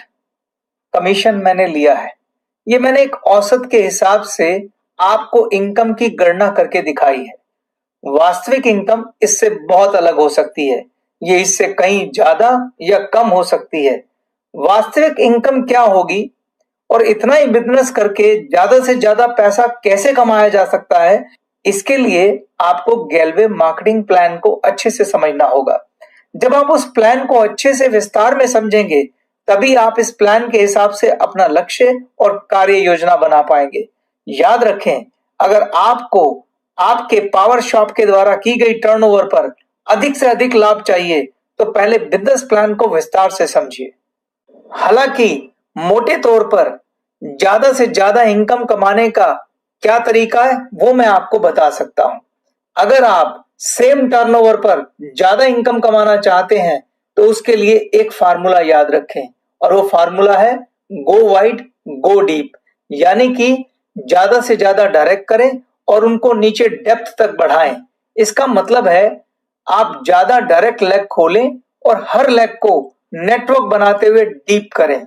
Speaker 1: कमीशन मैंने लिया है, ये मैंने एक औसत के हिसाब से आपको इनकम की गणना करके दिखाई है। वास्तविक इनकम इससे बहुत अलग हो सकती है। ये इससे कहीं ज्यादा या कम हो सकती है। वास्तविक इनकम क्या होगी और इतना ही बिजनेस करके ज्यादा से ज्यादा पैसा कैसे कमाया जा सकता है, इसके लिए आपको गैलवे मार्केटिंग प्लान को अच्छे से समझना होगा। जब आप उस प्लान को अच्छे से विस्तार में समझेंगे तभी आप इस प्लान के हिसाब से अपना लक्ष्य और कार्य योजना बना पाएंगे। याद रखें, अगर आपको आपके पावर शॉप के द्वारा की गई टर्नओवर पर अधिक से अधिक लाभ चाहिए तो पहले बिजनेस प्लान को विस्तार से समझिए। हालांकि मोटे तौर पर ज्यादा से ज्यादा इनकम कमाने का क्या तरीका है वो मैं आपको बता सकता हूं। अगर आप सेम टर्नओवर पर ज्यादा इनकम कमाना चाहते हैं तो उसके लिए एक फार्मूला याद रखें और वो फार्मूला है गो वाइड गो डीप, यानी कि ज्यादा से ज्यादा डायरेक्ट करें और उनको नीचे डेप्थ तक बढ़ाएं। इसका मतलब है आप ज्यादा डायरेक्ट लेग खोलें और हर लेग को नेटवर्क बनाते हुए डीप करें।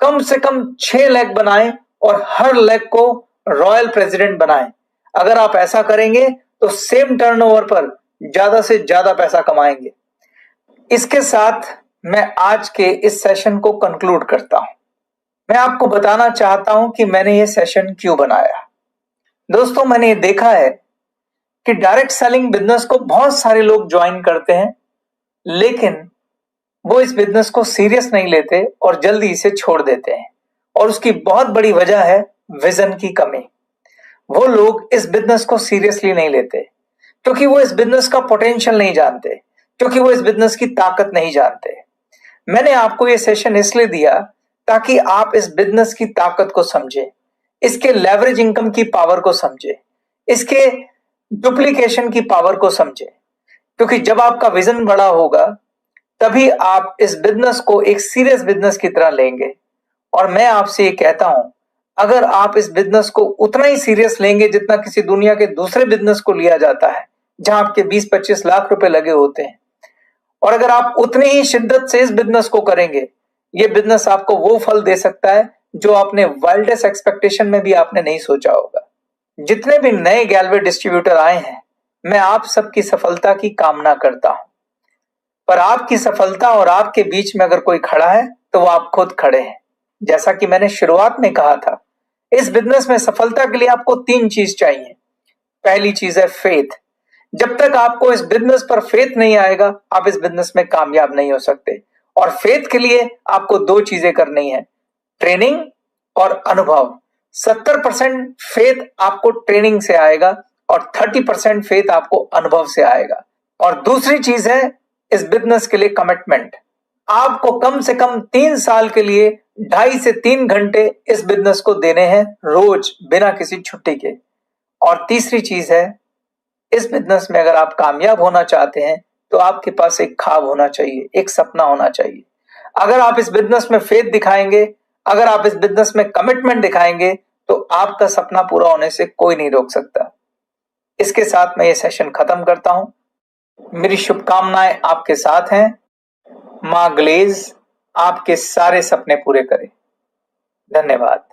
Speaker 1: कम से कम 6 लेग बनाएं और हर लेग को रॉयल प्रेसिडेंट बनाएं। अगर आप ऐसा करेंगे तो सेम टर्नओवर पर ज्यादा से ज्यादा पैसा कमाएंगे। इसके साथ मैं आज के इस सेशन को कंक्लूड करता हूं। मैं आपको बताना चाहता हूं कि मैंने ये सेशन क्यों बनाया। दोस्तों, मैंने ये देखा है कि डायरेक्ट सेलिंग बिजनेस को बहुत सारे लोग ज्वाइन करते हैं, लेकिन वो इस बिजनेस को सीरियस नहीं लेते और जल्दी इसे छोड़ देते हैं। और उसकी बहुत बड़ी वजह है विजन की कमी। वो लोग इस बिजनेस को सीरियसली नहीं लेते क्योंकि वो इस बिजनेस का पोटेंशियल नहीं जानते, क्योंकि वो इस बिजनेस की ताकत नहीं जानते। मैंने आपको ये सेशन इसलिए दिया ताकि आप इस बिजनेस की ताकत को समझें, इसके लेवरेज इनकम की पावर को समझें, इसके डुप्लीकेशन की पावर को समझें। क्योंकि जब आपका विजन बड़ा होगा तभी आप इस बिजनेस को एक सीरियस बिजनेस की तरह लेंगे। और मैं आपसे ये कहता हूं, अगर आप इस बिजनेस को उतना ही सीरियस लेंगे जितना किसी दुनिया के दूसरे बिजनेस को लिया जाता है जहां आपके 20-25 लाख रुपए लगे होते हैं, और अगर आप उतनी ही शिद्दत से इस बिजनेस को करेंगे, ये बिजनेस आपको वो फल दे सकता है जो आपने वाइल्डेस्ट एक्सपेक्टेशन में भी आपने नहीं सोचा होगा। जितने भी नए गैलवे डिस्ट्रीब्यूटर आए हैं, मैं आप सबकी सफलता की कामना करता हूं, पर आपकी सफलता और आपके बीच में अगर कोई खड़ा है तो वो आप खुद खड़े हैं। जैसा कि मैंने शुरुआत में कहा था, इस बिजनेस में सफलता के लिए आपको 3 चीज चाहिए। पहली चीज है फेथ। जब तक आपको इस बिजनेस पर फेथ नहीं आएगा, आप इस बिजनेस में कामयाब नहीं हो सकते। और फेथ के लिए आपको 2 चीजें करनी है, ट्रेनिंग और अनुभव। 70% फेथ आपको ट्रेनिंग से आएगा और 30% फेथ आपको अनुभव से आएगा। और दूसरी चीज है इस बिजनेस के लिए कमिटमेंट। आपको कम से कम 3 साल के लिए 2.5 से 3 घंटे इस बिजनेस को देने हैं रोज, बिना किसी छुट्टी के। और तीसरी चीज है, इस बिजनेस में अगर आप कामयाब होना चाहते हैं तो आपके पास एक ख्वाब होना चाहिए, एक सपना होना चाहिए। अगर आप इस बिजनेस में फेथ दिखाएंगे, अगर आप इस बिजनेस में कमिटमेंट दिखाएंगे, तो आपका सपना पूरा होने से कोई नहीं रोक सकता। इसके साथ मैं ये सेशन खत्म करता हूं। मेरी शुभकामनाएं आपके साथ हैं। मां ग्लेज आपके सारे सपने पूरे करे। धन्यवाद।